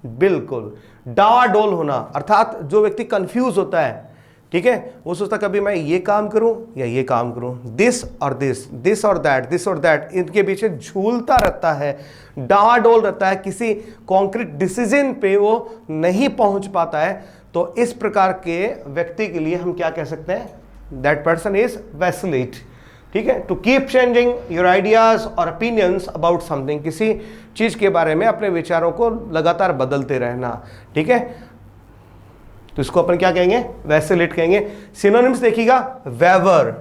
बिल्कुल डावाडोल होना, अर्थात जो व्यक्ति कंफ्यूज होता है, ठीक है, वो सोचता कभी मैं ये काम करूं या ये काम करूं, दिस और दिस, दिस और दैट, दिस और दैट, इनके पीछे झूलता रहता है, डावाडोल रहता है, किसी कॉन्क्रीट डिसीजन पे वो नहीं पहुंच पाता है। तो इस प्रकार के व्यक्ति के लिए हम क्या कह सकते हैं, दैट पर्सन इज वैसिलेट, ठीक है। To keep changing your ideas और ओपिनियंस अबाउट समथिंग, किसी चीज के बारे में अपने विचारों को लगातार बदलते रहना, ठीक है, तो इसको अपन क्या कहेंगे, वैसिलेट कहेंगे। सिनोनिम्स देखिएगा, वेवर,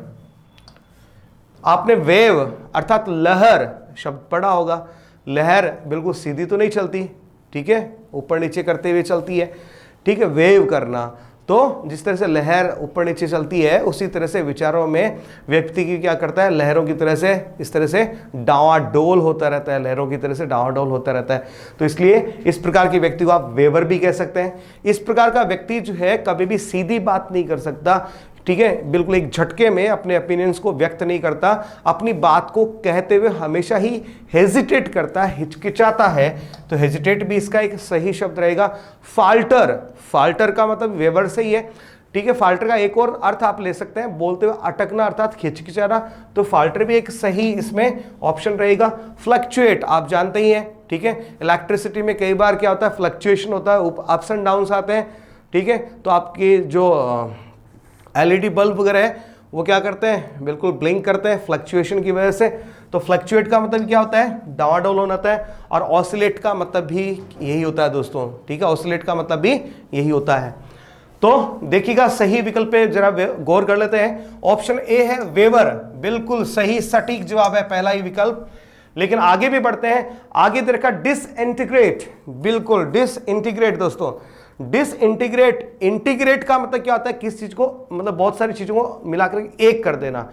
आपने वेव अर्थात लहर शब्द पढ़ा होगा, लहर बिल्कुल सीधी तो नहीं चलती, ठीक है, ऊपर नीचे करते हुए चलती है, ठीक है, वेव करना, तो जिस तरह से लहर ऊपर नीचे चलती है उसी तरह से विचारों में व्यक्ति की क्या करता है, लहरों की तरह से इस तरह से डावाडोल होता रहता है, लहरों की तरह से डावाडोल होता रहता है। तो इसलिए इस प्रकार के व्यक्ति को आप वेवर भी कह सकते हैं। इस प्रकार का व्यक्ति जो है कभी भी सीधी बात नहीं कर सकता, ठीक है, बिल्कुल एक झटके में अपने ओपिनियंस को व्यक्त नहीं करता, अपनी बात को कहते हुए हमेशा ही हेजिटेट करता है, हिचकिचाता है, तो हेजिटेट भी इसका एक सही शब्द रहेगा। फाल्टर, फाल्टर का मतलब वेवर से ही है, ठीक है, फाल्टर का एक और अर्थ आप ले सकते हैं, बोलते हुए अटकना अर्थात हिचकिचाना, तो फाल्टर भी एक सही इसमें ऑप्शन रहेगा। फ्लक्चुएट आप जानते ही हैं, ठीक है, इलेक्ट्रिसिटी में कई बार क्या होता है, फ्लक्चुएशन होता है, अप्स एंड डाउन्स आते हैं, ठीक है, तो आपके जो एलईडी बल्ब वगैरह है वो क्या करते हैं, बिल्कुल ब्लिंक करते हैं फ्लक्चुएशन की वजह से। तो फ्लक्चुएट का मतलब क्या होता है, डावाडोल होना होता है, और ऑसिलेट का मतलब भी यही होता है दोस्तों, ठीक है, ऑसिलेट का मतलब भी यही होता है। तो देखिएगा सही विकल्प पे जरा गौर कर लेते हैं। ऑप्शन ए है वेवर, बिल्कुल सही सटीक जवाब है पहला ही विकल्प। लेकिन आगे भी बढ़ते हैं, आगे देखा डिसइंटीग्रेट, बिल्कुल डिसइंटीग्रेट दोस्तों, डिसइंटीग्रेट, इंटीग्रेट का मतलब क्या होता है, किस चीज को, मतलब बहुत सारी चीजों को मिलाकर एक कर देना,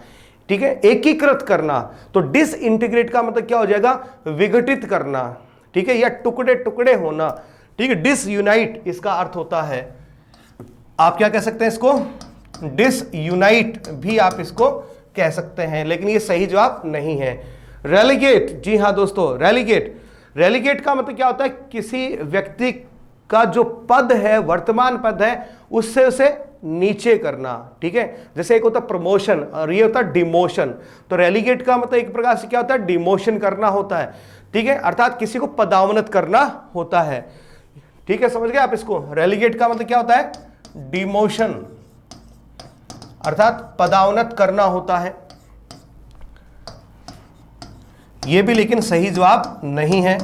ठीक है, एकीकृत करना। तो डिसइंटीग्रेट का मतलब क्या हो जाएगा, विघटित करना, ठीक है, या टुकड़े टुकड़े होना, ठीक है। डिसयूनाइट इसका अर्थ होता है, आप क्या कह सकते हैं इसको, डिसयूनाइट भी आप इसको कह सकते हैं, लेकिन ये सही जवाब नहीं है। रेलीगेट, जी हां दोस्तों, रेलीगेट, रेलीगेट का मतलब क्या होता है, किसी व्यक्ति का जो पद है, वर्तमान पद है, उससे उसे नीचे करना, ठीक है, जैसे एक होता है प्रमोशन और ये होता है डिमोशन। तो रेलीगेट का मतलब एक प्रकार से क्या होता है, डिमोशन करना होता है, ठीक है, अर्थात किसी को पदावनत करना होता है, ठीक है, समझ गए आप इसको। रेलीगेट का मतलब क्या होता है, डिमोशन अर्थात पदावनत करना होता है, यह भी लेकिन सही जवाब नहीं है।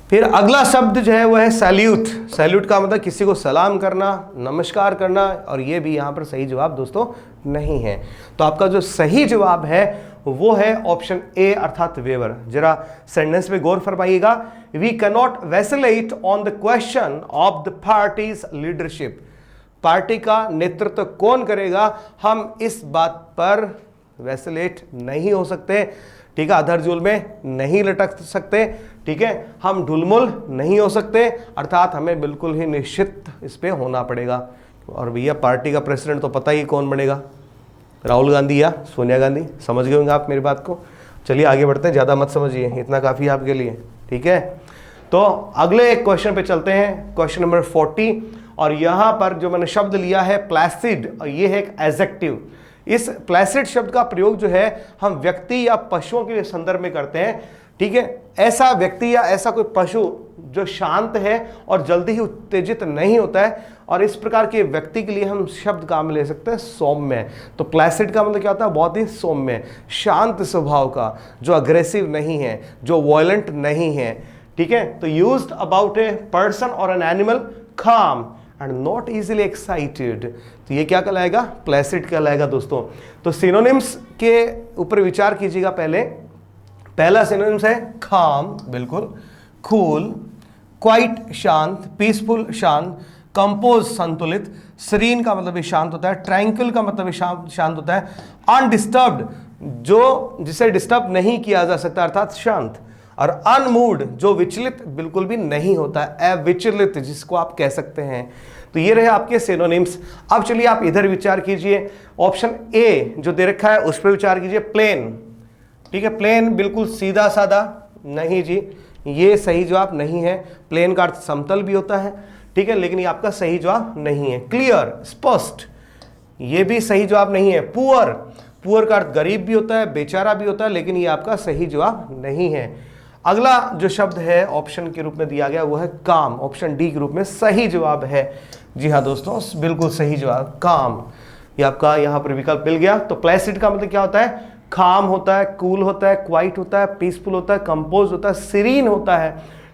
फिर अगला शब्द जो है वो है सैल्यूट। सैल्यूट का मतलब किसी को सलाम करना, नमस्कार करना, और ये भी यहां पर सही जवाब दोस्तों नहीं है। तो आपका जो सही जवाब है वो है ऑप्शन ए अर्थात वेवर। जरा सेंटेंस पे गौर फरमाइएगा। We can not vacillate on the question of the party's leadership. Party का नेतृत्व कौन करेगा, हम इस बात पर वैसिलेट नहीं हो सकते, ठीक है, अधर जुल में नहीं लटक सकते, ठीक है, हम ढुलमुल नहीं हो सकते, अर्थात हमें बिल्कुल ही निश्चित इस पे होना पड़ेगा। और भैया पार्टी का प्रेसिडेंट तो पता ही कौन बनेगा, राहुल गांधी या सोनिया गांधी। समझ गए होंगे आप मेरी बात को। चलिए आगे बढ़ते हैं, ज़्यादा मत समझिए, इतना काफ़ी है आपके लिए, ठीक है। तो अगले क्वेश्चन पे चलते हैं, क्वेश्चन नंबर 40। और यहाँ पर जो मैंने शब्द लिया है प्लासिड, और ये है एक एडजेक्टिव। इस प्लासिड शब्द का प्रयोग जो है हम व्यक्ति या पशुओं के संदर्भ में करते हैं, ठीक है। ऐसा व्यक्ति या ऐसा कोई पशु जो शांत है और जल्दी ही उत्तेजित नहीं होता है, और इस प्रकार के व्यक्ति के लिए हम शब्द काम ले सकते हैं सौम्य। तो प्लासिड का मतलब क्या होता है, बहुत ही सौम्य, शांत स्वभाव का, जो अग्रेसिव नहीं है, जो वॉयलेंट नहीं है, ठीक है। तो यूज्ड अबाउट ए पर्सन और एन एनिमल, काम एंड नॉट इजीली एक्साइटेड। तो ये क्या कहलाएगा, प्लासिड कहलाएगा दोस्तों। तो सिनोनिम्स के ऊपर विचार कीजिएगा। पहला सिनोनिम्स है काम, बिल्कुल, कूल, क्वाइट शांत, पीसफुल शांत, कंपोज संतुलित, सीरीन का मतलब भी शांत होता है, ट्रैंक्विल का मतलब भी शांत होता है, अनडिस्टर्ब्ड जो जिसे डिस्टर्ब नहीं किया जा सकता अर्थात शांत, और अनमूव्ड जो विचलित बिल्कुल भी नहीं होता है, अविचलित जिसको आप कह सकते हैं। तो ये रहे आपके सिनोनिम्स। अब चलिए आप इधर विचार कीजिए, ऑप्शन ए जो दे रखा है उस पर विचार कीजिए, प्लेन, ठीक है। प्लेन बिल्कुल सीधा साधा, नहीं जी, ये सही जवाब नहीं है। प्लेन का अर्थ समतल भी होता है, ठीक है, लेकिन ये आपका सही जवाब नहीं है। क्लियर, स्पष्ट, ये भी सही जवाब नहीं है। पुअर, पुअर का अर्थ गरीब भी होता है, बेचारा भी होता है, लेकिन ये आपका सही जवाब नहीं है। अगला जो शब्द है ऑप्शन के रूप में दिया गया वो है काम, ऑप्शन डी के रूप में सही जवाब है। जी हाँ दोस्तों, बिल्कुल सही जवाब काम, ये आपका यहाँ पर विकल्प मिल गया। तो प्लेसिड का मतलब क्या होता है, काम होता है, कूल होता है, क्वाइट होता है, पीसफुल होता है, कंपोज होता है, सीरीन होता है,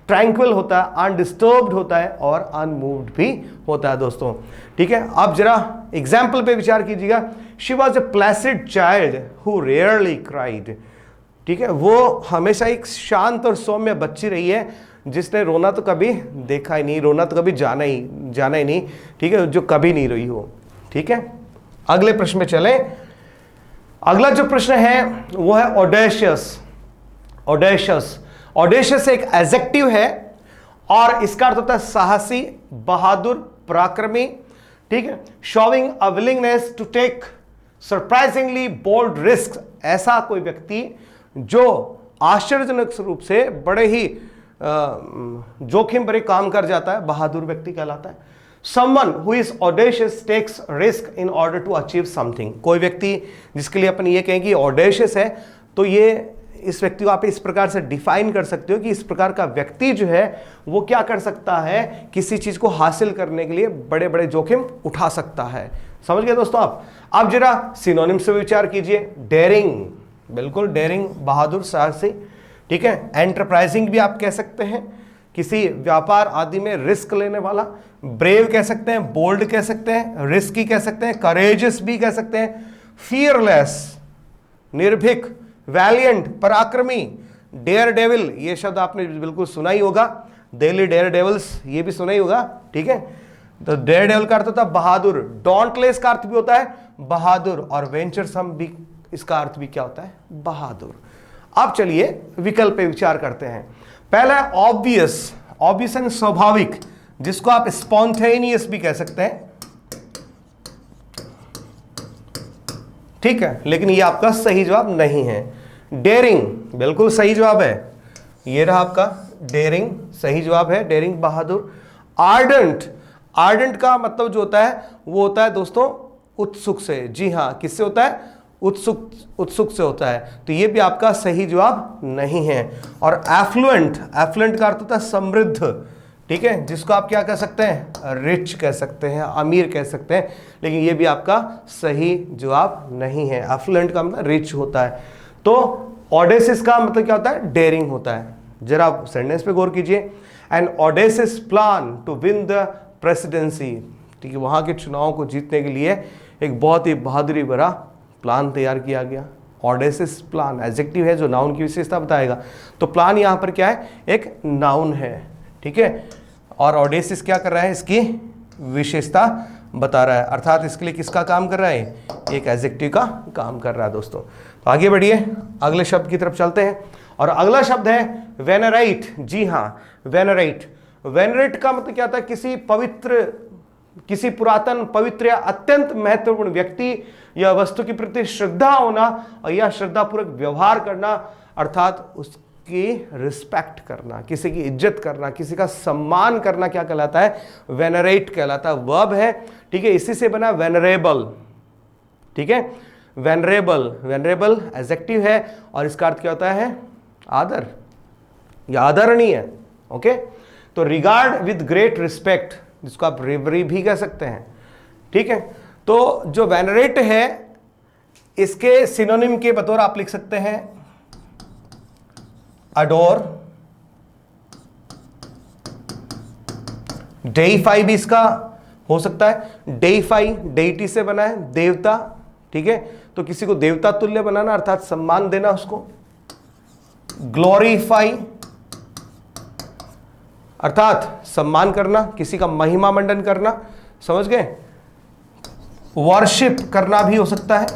ट्रैंक्विल होता है, अनडिस्टर्ब्ड होता है और अनमूव्ड भी होता है दोस्तों, ठीक है। अब जरा एग्जाम्पल पे विचार कीजिएगा। She was a Placid child who rarely cried, ठीक है, वो हमेशा एक शांत और सौम्य बच्ची रही है जिसने रोना तो कभी देखा ही नहीं, रोना तो कभी जाना ही नहीं, ठीक है, जो कभी नहीं रोई हो, ठीक है। अगले प्रश्न में चले। अगला जो प्रश्न है वो है ऑडेशियस। ऑडेशियस, ऑडेशियस एक एडजेक्टिव है और इसका अर्थ होता है साहसी, बहादुर, पराक्रमी, ठीक है। Showing a willingness to take surprisingly bold risk, ऐसा कोई व्यक्ति जो आश्चर्यजनक रूप से बड़े ही जोखिम भरे काम कर जाता है, बहादुर व्यक्ति कहलाता है। Someone who is audacious takes risk in order to achieve something, कोई व्यक्ति जिसके लिए अपन ये कहें कि ऑडेशियस है, तो ये इस व्यक्ति को आप इस प्रकार से डिफाइन कर सकते हो कि इस प्रकार का व्यक्ति जो है वो क्या कर सकता है, किसी चीज को हासिल करने के लिए बड़े बड़े जोखिम उठा सकता है। समझ गए दोस्तों आप। अब जरा सिनोनिम से विचार कीजिए। डेयरिंग, बिल्कुल डेयरिंग, बहादुर, साहसी, ठीक है। एंटरप्राइजिंग भी आप कह सकते हैं, किसी व्यापार आदि में रिस्क लेने वाला। ब्रेव कह सकते हैं, बोल्ड कह सकते हैं, रिस्की कह सकते हैं, करेजियस भी कह सकते हैं, फियरलेस, निर्भीक, वैलियंट, पराक्रमी, डेयर डेविल, ये शब्द आपने बिल्कुल सुना ही होगा, डेली डेयर डेविल्स, ये भी सुना ही होगा, ठीक है। तो डेयर डेविल का अर्थ होता है बहादुर, डॉन्टलेस का अर्थ भी होता है बहादुर, और वेंचरसम भी, इसका अर्थ भी क्या होता है, बहादुर। अब चलिए विकल्प पे विचार करते हैं। पहला ऑब्वियस, ऑब्वियस एंड स्वाभाविक, जिसको आप स्पॉन्टेनियस भी कह सकते हैं, ठीक है, लेकिन ये आपका सही जवाब नहीं है। डेयरिंग बिल्कुल सही जवाब है, ये रहा आपका डेयरिंग, सही जवाब है, डेयरिंग, बहादुर। आर्डेंट, आर्डेंट का मतलब जो होता है वो होता है दोस्तों उत्सुक से, जी हाँ, किससे होता है, उत्सुक, उत्सुक से होता है, तो ये भी आपका सही जवाब नहीं है। और एफ्लुएंट, एफ्लुएंट का अर्थ होता है समृद्ध, ठीक है, जिसको आप क्या कह सकते हैं, रिच कह सकते हैं, अमीर कह सकते हैं, लेकिन ये भी आपका सही जवाब नहीं है। एफ्लुएंट का मतलब रिच होता है। तो ऑडेसिस का मतलब क्या होता है, डेयरिंग होता है। जरा आप सेंटेंस पे गौर कीजिए। An audacious plan to win the presidency, ठीक है, वहां के चुनाव को जीतने के लिए एक बहुत ही बहादुरी भरा प्लान तैयार किया गया, ऑडेसियस प्लान एडजेक्टिव है जो नाउन की विशेषता बताएगा। तो प्लान यहां पर क्या है, एक नाउन है, ठीक है, और ऑडेसियस क्या कर रहा है, इसकी विशेषता बता रहा है, अर्थात इसके लिए किसका काम कर रहा है, एक एडजेक्टिव का काम कर रहा है दोस्तों। तो आगे बढ़िए, अगले शब्द की तरफ चलते हैं और अगला शब्द है वेनरेट। जी हाँ, वेनरेट। वेनरेट का मतलब क्या होता है, किसी पवित्र, किसी पुरातन, पवित्र या अत्यंत महत्वपूर्ण व्यक्ति या वस्तु के प्रति श्रद्धा होना और या श्रद्धापूर्वक व्यवहार करना, अर्थात उसकी रिस्पेक्ट करना, किसी की इज्जत करना, किसी का सम्मान करना क्या कहलाता है, वेनरेट कहलाता है। वर्ब है, ठीक है, इसी से बना वेनरेबल, ठीक है, वेनरेबल। वेनरेबल एडजेक्टिव है और इसका अर्थ क्या होता है, आदर या आदरणीय। ओके, तो रिगार्ड विद ग्रेट रिस्पेक्ट, जिसको आप रेवरी भी कह सकते हैं, ठीक है। तो जो वेनरेट है, इसके सिनोनिम के बतौर आप लिख सकते हैं अडोर, डेइफाई भी इसका हो सकता है। डेइफाई डेइटी से बना है, देवता, ठीक है, तो किसी को देवता तुल्य बनाना अर्थात सम्मान देना उसको। ग्लोरीफाई अर्थात सम्मान करना, किसी का महिमा मंडन करना, समझ गए। वर्शिप करना भी हो सकता है।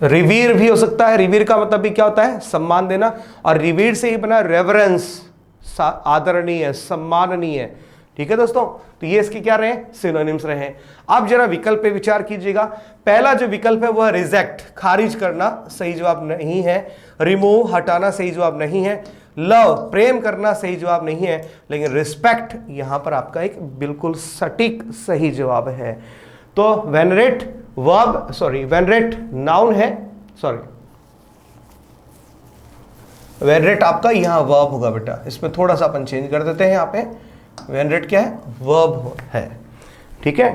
रिवीर भी हो सकता है। रिवीर का मतलब भी क्या होता है, सम्मान देना, और रिवीर से ही बना रेवरेंस, आदरणीय, सम्माननीय, ठीक है दोस्तों। तो ये इसके क्या रहे, सिनोनिम्स रहे। अब जरा विकल्प पे विचार कीजिएगा। पहला जो विकल्प है वह रिजेक्ट, खारिज करना, सही जवाब नहीं है। रिमूव, हटाना, सही जवाब नहीं है। लव, प्रेम करना, सही जवाब नहीं है। लेकिन रिस्पेक्ट यहां पर आपका एक बिल्कुल सटीक सही जवाब है। तो venerate verb, sorry venerate noun है, सॉरी वेनरेट आपका यहां वर्ब होगा बेटा, इसमें थोड़ा सा अपन चेंज कर देते हैं। यहां पे वेनरेट क्या है, वर्ब है, ठीक है।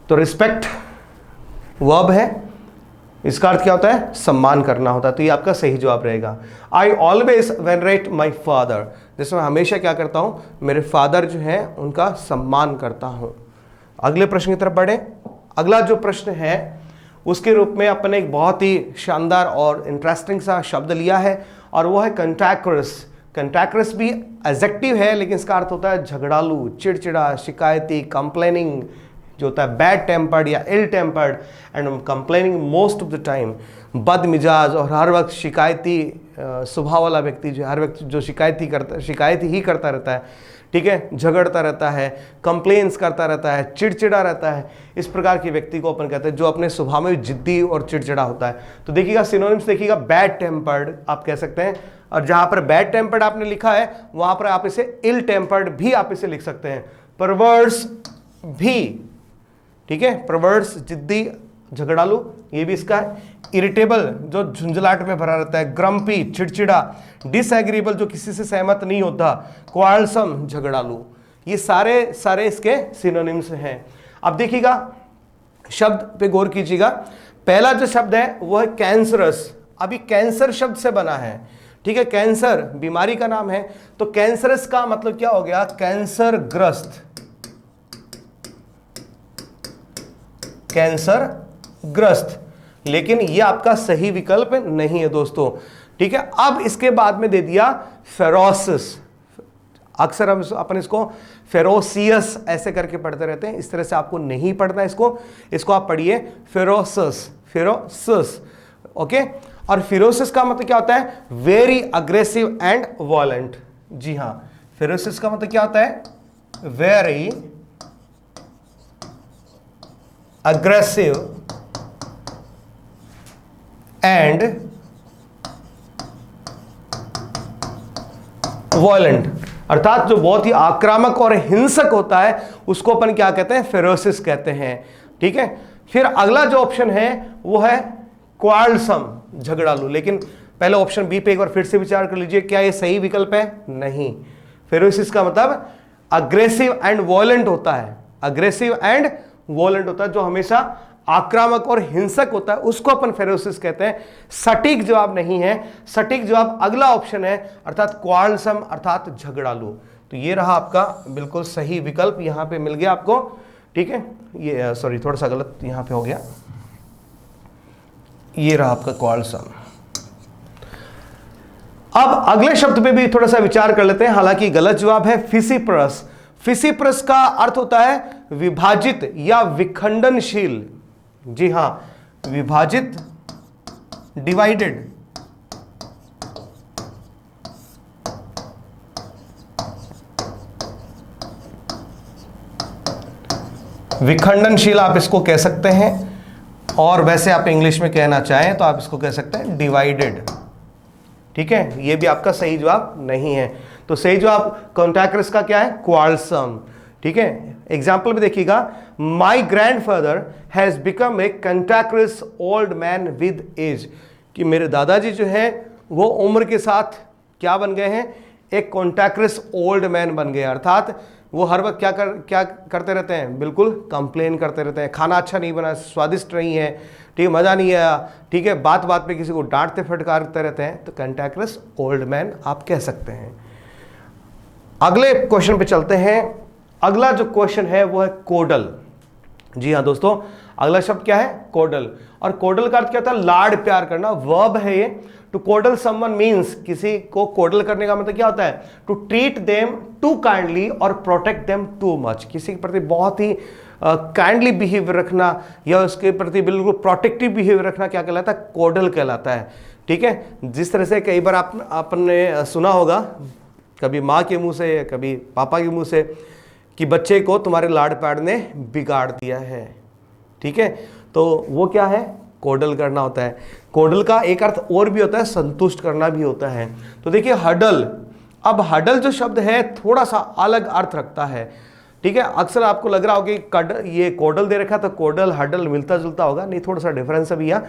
तो रिस्पेक्ट वर्ब है, इसका अर्थ क्या होता है, सम्मान करना होता है। तो ये आपका सही जवाब रहेगा। I always venerate my father, जिसमें हमेशा क्या करता हूं, मेरे फादर जो है उनका सम्मान करता हूं। अगले प्रश्न की तरफ बढ़े। अगला जो प्रश्न है उसके रूप में अपन एक बहुत ही शानदार और इंटरेस्टिंग सा शब्द लिया है और वो है कंटैक्टरस। कंटैक्टरस भी एडजेक्टिव है, लेकिन इसका अर्थ होता है झगड़ालू, चिड़चिड़ा, शिकायती, कंप्लेनिंग, जो होता है बैड टेम्पर्ड या ill tempered and complaining most of the time, बदमिजाज और हर वक्त शिकायती स्वभाव वाला व्यक्ति, जो हर वक्त जो शिकायत ही करता रहता है, ठीक है, झगड़ता रहता है, कंप्लेन्स करता रहता है, चिड़चिड़ा रहता है, इस प्रकार के व्यक्ति को अपन कहते हैं जो अपने स्वभाव में जिद्दी और चिड़चिड़ा होता है। तो देखिएगा सिनोनिम्स, देखिएगा बैड टेम्पर्ड आप कह सकते हैं, और जहां पर बैड टेम्पर्ड आपने लिखा है वहां पर आप इसे इल टेम्पर्ड भी आप इसे लिख सकते हैं। परवर्स भी, ठीक है, परवर्स जिद्दी, झगड़ालू, ये भी इसका है। इरिटेबल जो झुंझलाहट में भरा रहता है, ग्रम्पी चिड़चिड़ा, डिसएग्रीबल जो किसी से सहमत नहीं होता, क्वारसम झगड़ालू, ये सारे सारे इसके सिनोनिम्स हैं। अब देखिएगा शब्द पे गौर कीजिएगा। पहला जो शब्द है वो है कैंसरस। अभी कैंसर शब्द से बना है, ठीक है, कैंसर बीमारी का नाम है। तो कैंसरस का मतलब क्या हो गया, कैंसर ग्रस्त, कैंसर ग्रस्त। लेकिन ये आपका सही विकल्प नहीं है दोस्तों, ठीक है। अब इसके बाद में दे दिया फेरोसिस। अक्सर हम अपन इसको फेरोसियस ऐसे करके पढ़ते रहते हैं, इस तरह से आपको नहीं पढ़ना इसको आप पढ़िए फेरोसिस, फेरोसिस, ओके। और फेरोसिस का मतलब क्या होता है, वेरी अग्रेसिव एंड वॉयलेंट। जी हाँ, फेरोसिस का मतलब क्या होता है, वेरी अग्रेसिव एंड वॉयलेंट, अर्थात जो बहुत ही आक्रामक और हिंसक होता है उसको अपन क्या कहते हैं, फेरोसिस कहते हैं, ठीक है। फिर अगला जो ऑप्शन है वो है क्वारलसम, झगड़ालू। लेकिन पहले ऑप्शन बी पे एक बार फिर से विचार कर लीजिए, क्या ये सही विकल्प है, नहीं। फेरोसिस का मतलब अग्रेसिव एंड वॉयलेंट होता है, अग्रेसिव एंड वॉयलेंट होता है, जो हमेशा आक्रामक और हिंसक होता है उसको अपन फेरोसिस कहते हैं। सटीक जवाब नहीं है, सटीक जवाब अगला ऑप्शन है, अर्थात क्वारलसम, अर्थात झगड़ालू। तो ये रहा आपका बिल्कुल सही विकल्प, यहां पे मिल गया आपको ठीक है, ये सॉरी थोड़ा सा गलत यहाँ पे हो गया, ये रहा आपका क्वाल्सम। अब अगले शब्द पे भी थोड़ा सा विचार कर लेते हैं, हालांकि गलत जवाब है फिसिप्रस। फिसिप्रस का अर्थ होता है विभाजित या विखंडनशील। जी हां, विभाजित, डिवाइडेड। विखंडनशील आप इसको कह सकते हैं, और वैसे आप इंग्लिश में कहना चाहें तो आप इसको कह सकते हैं डिवाइडेड। ठीक है, ये भी आपका सही जवाब नहीं है। तो सही जवाब कैंटाक्रस का क्या है? क्वाल्सम। ठीक है, एग्जाम्पल में देखिएगा, my grandfather has become a cantankerous old man with age, कि मेरे दादाजी जो है वो उम्र के साथ क्या बन गए हैं? एक कैंटाक्रस ओल्ड मैन बन गए। अर्थात वो हर वक्त क्या करते रहते हैं? बिल्कुल कंप्लेन करते रहते हैं, खाना अच्छा नहीं बना, स्वादिष्ट नहीं है, ठीक है, मज़ा नहीं आया, ठीक है, बात बात पे किसी को डांटते फटकारते रहते हैं, तो कैंटाक्रस ओल्ड मैन आप कह सकते हैं। अगले क्वेश्चन पे चलते हैं। अगला जो क्वेश्चन है वो है कोडल। जी हाँ दोस्तों, अगला शब्द क्या है? कोडल। और कोडल का अर्थ क्या होता है? लाड प्यार करना, वर्ब है ये। टू कोडल समवन मीन्स, किसी को कोडल करने का मतलब क्या होता है? To treat them to kindly और प्रोटेक्ट देम टू मच, किसी के प्रति बहुत ही काइंडली बिहेवियर रखना या उसके प्रति बिल्कुल प्रोटेक्टिव बिहेवियर रखना क्या कहलाता है? कोडल कहलाता है। ठीक है, जिस तरह से कई बार आपने सुना होगा, कभी माँ के मुंह से, कभी पापा के मुंह से, कि बच्चे को तुम्हारे लाड प्यार ने बिगाड़ दिया है। ठीक है, तो वो क्या है? कोडल करना होता है। कोडल का एक अर्थ और भी होता है, संतुष्ट करना भी होता है। तो देखिए हडल, अब हडल जो शब्द है थोड़ा सा अलग अर्थ रखता है। ठीक है, अक्सर आपको लग रहा होगा कि ये कोडल दे रखा तो कोडल हडल मिलता जुलता होगा, नहीं, थोड़ा सा डिफरेंस है भैया।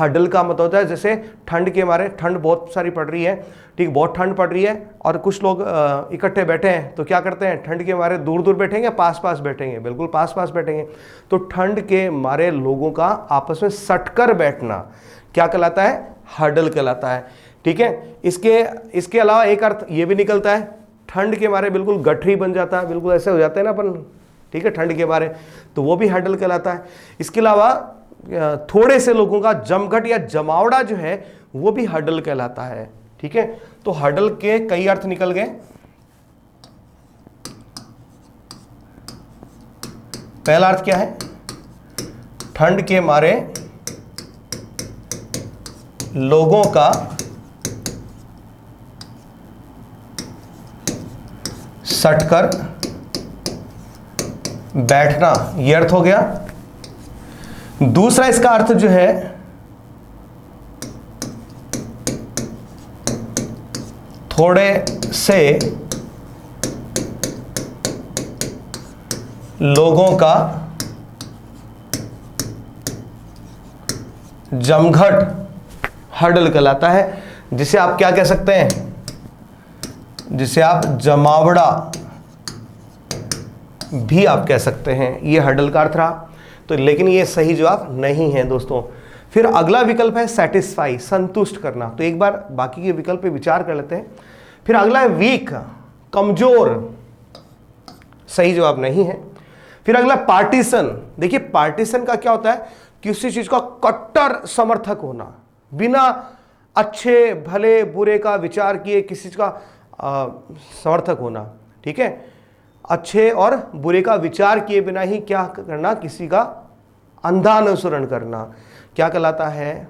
हडल का मतलब होता है जैसे ठंड के मारे, ठंड बहुत सारी पड़ रही है, ठीक, बहुत ठंड पड़ रही है और कुछ लोग इकट्ठे बैठे हैं, तो क्या करते हैं? ठंड के मारे दूर दूर बैठेंगे, पास पास बैठेंगे, बिल्कुल पास पास बैठेंगे। तो ठंड के मारे लोगों का आपस में सटकर बैठना क्या कहलाता है? हडल कहलाता है। ठीक है, इसके अलावा एक अर्थ ये भी निकलता है, ठंड के मारे बिल्कुल गठरी बन जाता है, बिल्कुल ऐसे हो जाते हैं ना अपन, ठीक है, ठंड के मारे, तो वो भी हडल कहलाता है। इसके अलावा थोड़े से लोगों का जमघट या जमावड़ा जो है वो भी हडल कहलाता है। ठीक है, तो हडल के कई अर्थ निकल गए। पहला अर्थ क्या है? ठंड के मारे लोगों का सटकर बैठना, यह अर्थ हो गया। दूसरा इसका अर्थ जो है थोड़े से लोगों का जमघट हडल कहलाता है, जिसे आप क्या कह सकते हैं? जिसे आप जमावड़ा भी आप कह सकते हैं। ये हडल का अर्थ रहा, तो लेकिन ये सही जवाब नहीं है दोस्तों। फिर अगला विकल्प है सेटिस्फाई, संतुष्ट करना। तो एक बार बाकी के विकल्प पे विचार कर लेते हैं। फिर अगला है वीक, कमजोर, सही जवाब नहीं है। फिर अगला पार्टीशन। देखिए पार्टीशन का क्या होता है? किसी चीज का कट्टर समर्थक होना, बिना अच्छे भले बुरे का विचार किए किसी चीज का समर्थक होना। ठीक है, अच्छे और बुरे का विचार किए बिना ही क्या करना? किसी का अंधा अनुसरण करना क्या कहलाता है?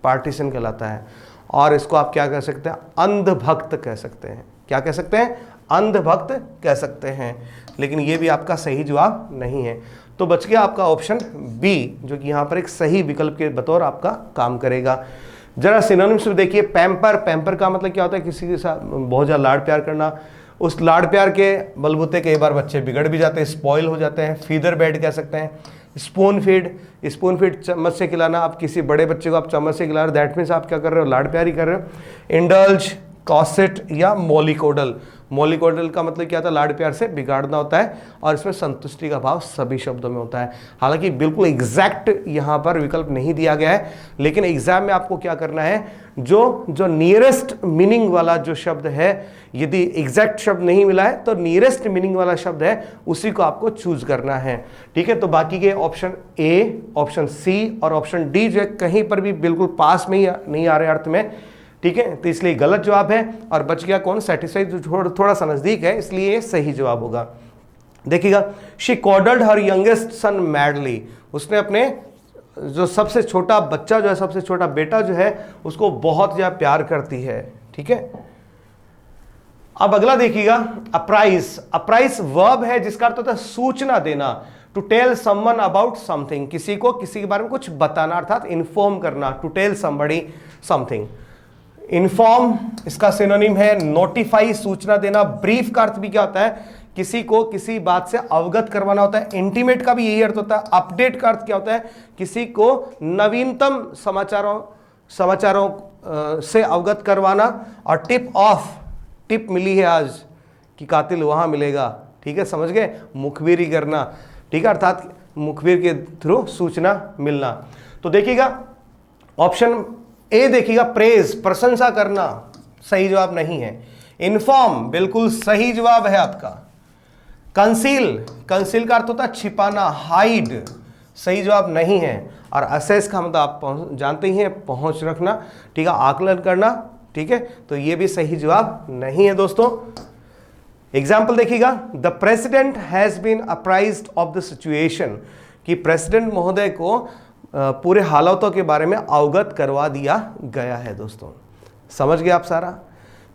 पार्टीशन कहलाता है। और इसको आप क्या कह सकते हैं? अंधभक्त कह सकते हैं। क्या कह सकते हैं? अंधभक्त कह सकते हैं। लेकिन ये भी आपका सही जवाब नहीं है। तो बच गया आपका ऑप्शन बी, जो कि यहाँ पर एक सही विकल्प के बतौर आपका काम करेगा। जरा सिनोनिम्स में देखिए, पैम्पर, पैम्पर का मतलब क्या होता है? किसी के साथ बहुत ज़्यादा लाड प्यार करना। उस लाड प्यार के बलबूते कई बार बच्चे बिगड़ भी जाते हैं, स्पॉइल हो जाते हैं। फीदर बेड कह सकते हैं। स्पून फीड, स्पून फीड चम्मच से खिलाना। आप किसी बड़े बच्चे को आप चम्मच से खिला रहे हो, दैट मीन्स आप क्या कर रहे हो? लाड प्यार ही कर रहे हो। इंडल्ज, कॉसेट या मोलिकोडल। मोलिकोडल का मतलब क्या होता है, लाड प्यार से बिगाड़ना होता है, और इसमें संतुष्टि का भाव सभी शब्दों में होता है। हालांकि बिल्कुल एग्जैक्ट यहाँ पर विकल्प नहीं दिया गया है, लेकिन एग्जाम में आपको क्या करना है, जो नियरेस्ट मीनिंग वाला जो शब्द है, यदि एग्जैक्ट शब्द नहीं मिला है तो नियरेस्ट मीनिंग वाला शब्द है उसी को आपको चूज करना है। ठीक है, तो बाकी के ऑप्शन ए, ऑप्शन सी और ऑप्शन डी जो है कहीं पर भी बिल्कुल पास में ही नहीं आ रहे अर्थ में। ठीक है, तो इसलिए गलत जवाब है, और बच गया कौन, सेटिस्फाइड, जो थोड़ा सा नजदीक है, इसलिए सही जवाब होगा। देखिएगा, she coddled her youngest son madly, उसने अपने जो सबसे छोटा बच्चा जो है, सबसे छोटा बेटा जो है, उसको बहुत ज्यादा प्यार करती है। ठीक है, अब अगला देखिएगा, अप्राइज। अप्राइज वर्ब है जिसका अर्थ होता है सूचना देना, to tell someone about something, किसी को किसी के बारे में कुछ बताना, अर्थात इन्फॉर्म करना, to tell somebody something. Inform इसका सिनोनिम है नोटिफाई, सूचना देना। ब्रीफ का अर्थ भी क्या होता है, किसी को किसी बात से अवगत करवाना होता है। इंटीमेट का भी यही अर्थ होता है। अपडेट का अर्थ क्या होता है, किसी को नवीनतम समाचारों से अवगत करवाना। और टिप ऑफ, टिप मिली है आज कि कातिल वहां मिलेगा। ठीक है, समझ गए, मुखबिरी करना। ठीक है, अर्थात मुखबिर के थ्रू सूचना मिलना। तो देखिएगा ऑप्शन ए, देखिएगा प्रेज, प्रशंसा करना, सही जवाब नहीं है। इन्फॉर्म बिल्कुल सही जवाब है आपका। कंसील, कंसील का अर्थ होता है छिपाना, हाइड, सही जवाब नहीं है। और असेस का मतलब आप जानते ही हैं, पहुंच रखना। ठीक है, आकलन करना। ठीक है, तो ये भी सही जवाब नहीं है दोस्तों। एग्जाम्पल देखिएगा, the president has been apprised of the situation, कि प्रेसिडेंट महोदय को पूरे हालातों के बारे में अवगत करवा दिया गया है। दोस्तों समझ गए आप सारा।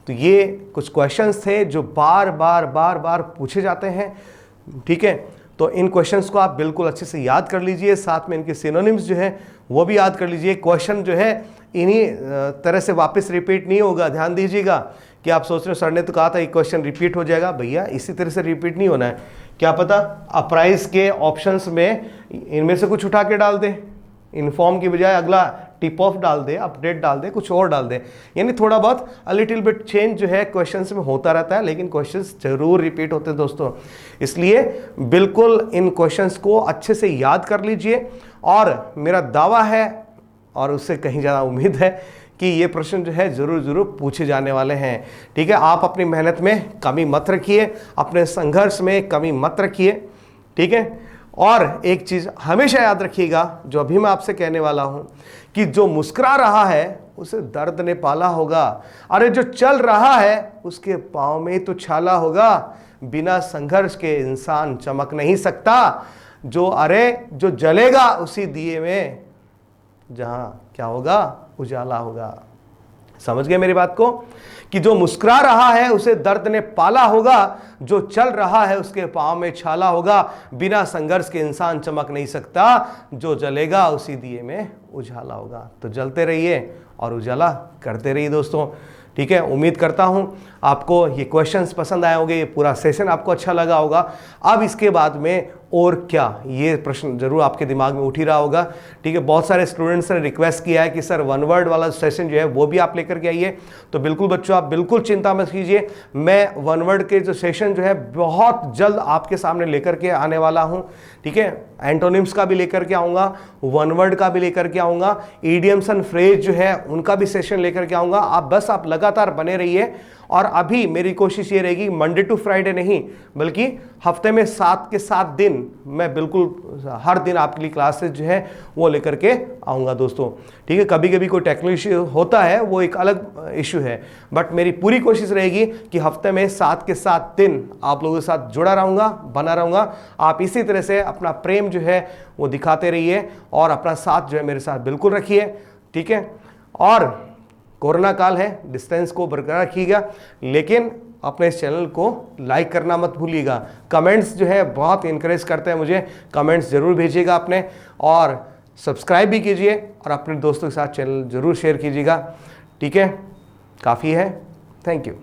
तो ये कुछ क्वेश्चंस थे जो बार बार पूछे जाते हैं। ठीक है, तो इन क्वेश्चंस को आप बिल्कुल अच्छे से याद कर लीजिए, साथ में इनके सिनोनिम्स जो है वो भी याद कर लीजिए। क्वेश्चन जो है इन्हीं तरह से वापस रिपीट नहीं होगा। ध्यान दीजिएगा कि आप सोच रहे हो सर ने तो कहा था एक क्वेश्चन रिपीट हो जाएगा, भैया इसी तरह से रिपीट नहीं होना है। क्या पता अप्राइज के ऑप्शंस में इनमें से कुछ उठा के डाल दे, इन्फॉर्म की बजाय अगला टिप ऑफ डाल दे, अपडेट डाल दे, कुछ और डाल दे। यानी थोड़ा बहुत अ लिटिल बिट चेंज जो है क्वेश्चंस में होता रहता है, लेकिन क्वेश्चंस जरूर रिपीट होते हैं दोस्तों। इसलिए बिल्कुल इन क्वेश्चंस को अच्छे से याद कर लीजिए। और मेरा दावा है, और उससे कहीं ज़्यादा उम्मीद है, कि ये प्रश्न जो है जरूर पूछे जाने वाले हैं। ठीक है, आप अपनी मेहनत में कमी मत रखिए, अपने संघर्ष में कमी मत रखिए। ठीक है, और एक चीज़ हमेशा याद रखिएगा, जो अभी मैं आपसे कहने वाला हूं, कि जो मुस्कुरा रहा है उसे दर्द ने पाला होगा। अरे जो चल रहा है उसके पाँव में तो छाला होगा। बिना संघर्ष के इंसान चमक नहीं सकता। जो जलेगा उसी दिए में जहां क्या होगा, उजाला होगा। समझ गए मेरी बात को, कि जो मुस्कुरा रहा है उसे दर्द ने पाला होगा, जो चल रहा है उसके पाँव में छाला होगा। बिना संघर्ष के इंसान चमक नहीं सकता, जो जलेगा उसी दिए में उजाला होगा। तो जलते रहिए और उजाला करते रहिए दोस्तों। ठीक है, उम्मीद करता हूं आपको ये क्वेश्चंस पसंद आए होंगे, ये पूरा सेशन आपको अच्छा लगा होगा। अब इसके बाद में और क्या, ये प्रश्न जरूर आपके दिमाग में उठ ही रहा होगा। ठीक है, बहुत सारे स्टूडेंट्स ने रिक्वेस्ट किया है कि सर वन वर्ड वाला सेशन जो है वो भी आप लेकर के आइए। तो बिल्कुल बच्चों, आप बिल्कुल चिंता मत कीजिए, मैं वन वर्ड के जो सेशन जो है बहुत जल्द आपके सामने लेकर के आने वाला हूँ। ठीक है, एंटोनिम्स का भी लेकर के आऊँगा, वन वर्ड का भी लेकर के आऊँगा, ईडियम्स एंड फ्रेज जो है उनका भी सेशन लेकर के आऊँगा। आप लगातार बने रहिए। और अभी मेरी कोशिश ये रहेगी मंडे टू फ्राइडे नहीं, बल्कि हफ्ते में 7 के 7 दिन मैं बिल्कुल हर दिन आपके लिए क्लासेस जो है वो लेकर के आऊँगा दोस्तों। ठीक है, कभी कभी कोई टेक्निकल इशू होता है, वो एक अलग इशू है, बट मेरी पूरी कोशिश रहेगी कि हफ्ते में 7 के 7 दिन आप लोगों के साथ जुड़ा रहूँगा, बना रहूँगा। आप इसी तरह से अपना प्रेम जो है वो दिखाते रहिए और अपना साथ जो है मेरे साथ बिल्कुल रखिए। ठीक है, और कोरोना काल है, डिस्टेंस को बरकरार रखिएगा, लेकिन अपने इस चैनल को लाइक करना मत भूलिएगा। कमेंट्स जो है बहुत इनकरेज करते हैं मुझे, कमेंट्स जरूर भेजिएगा अपने, और सब्सक्राइब भी कीजिए और अपने दोस्तों के साथ चैनल जरूर शेयर कीजिएगा। ठीक है, काफ़ी है, थैंक यू।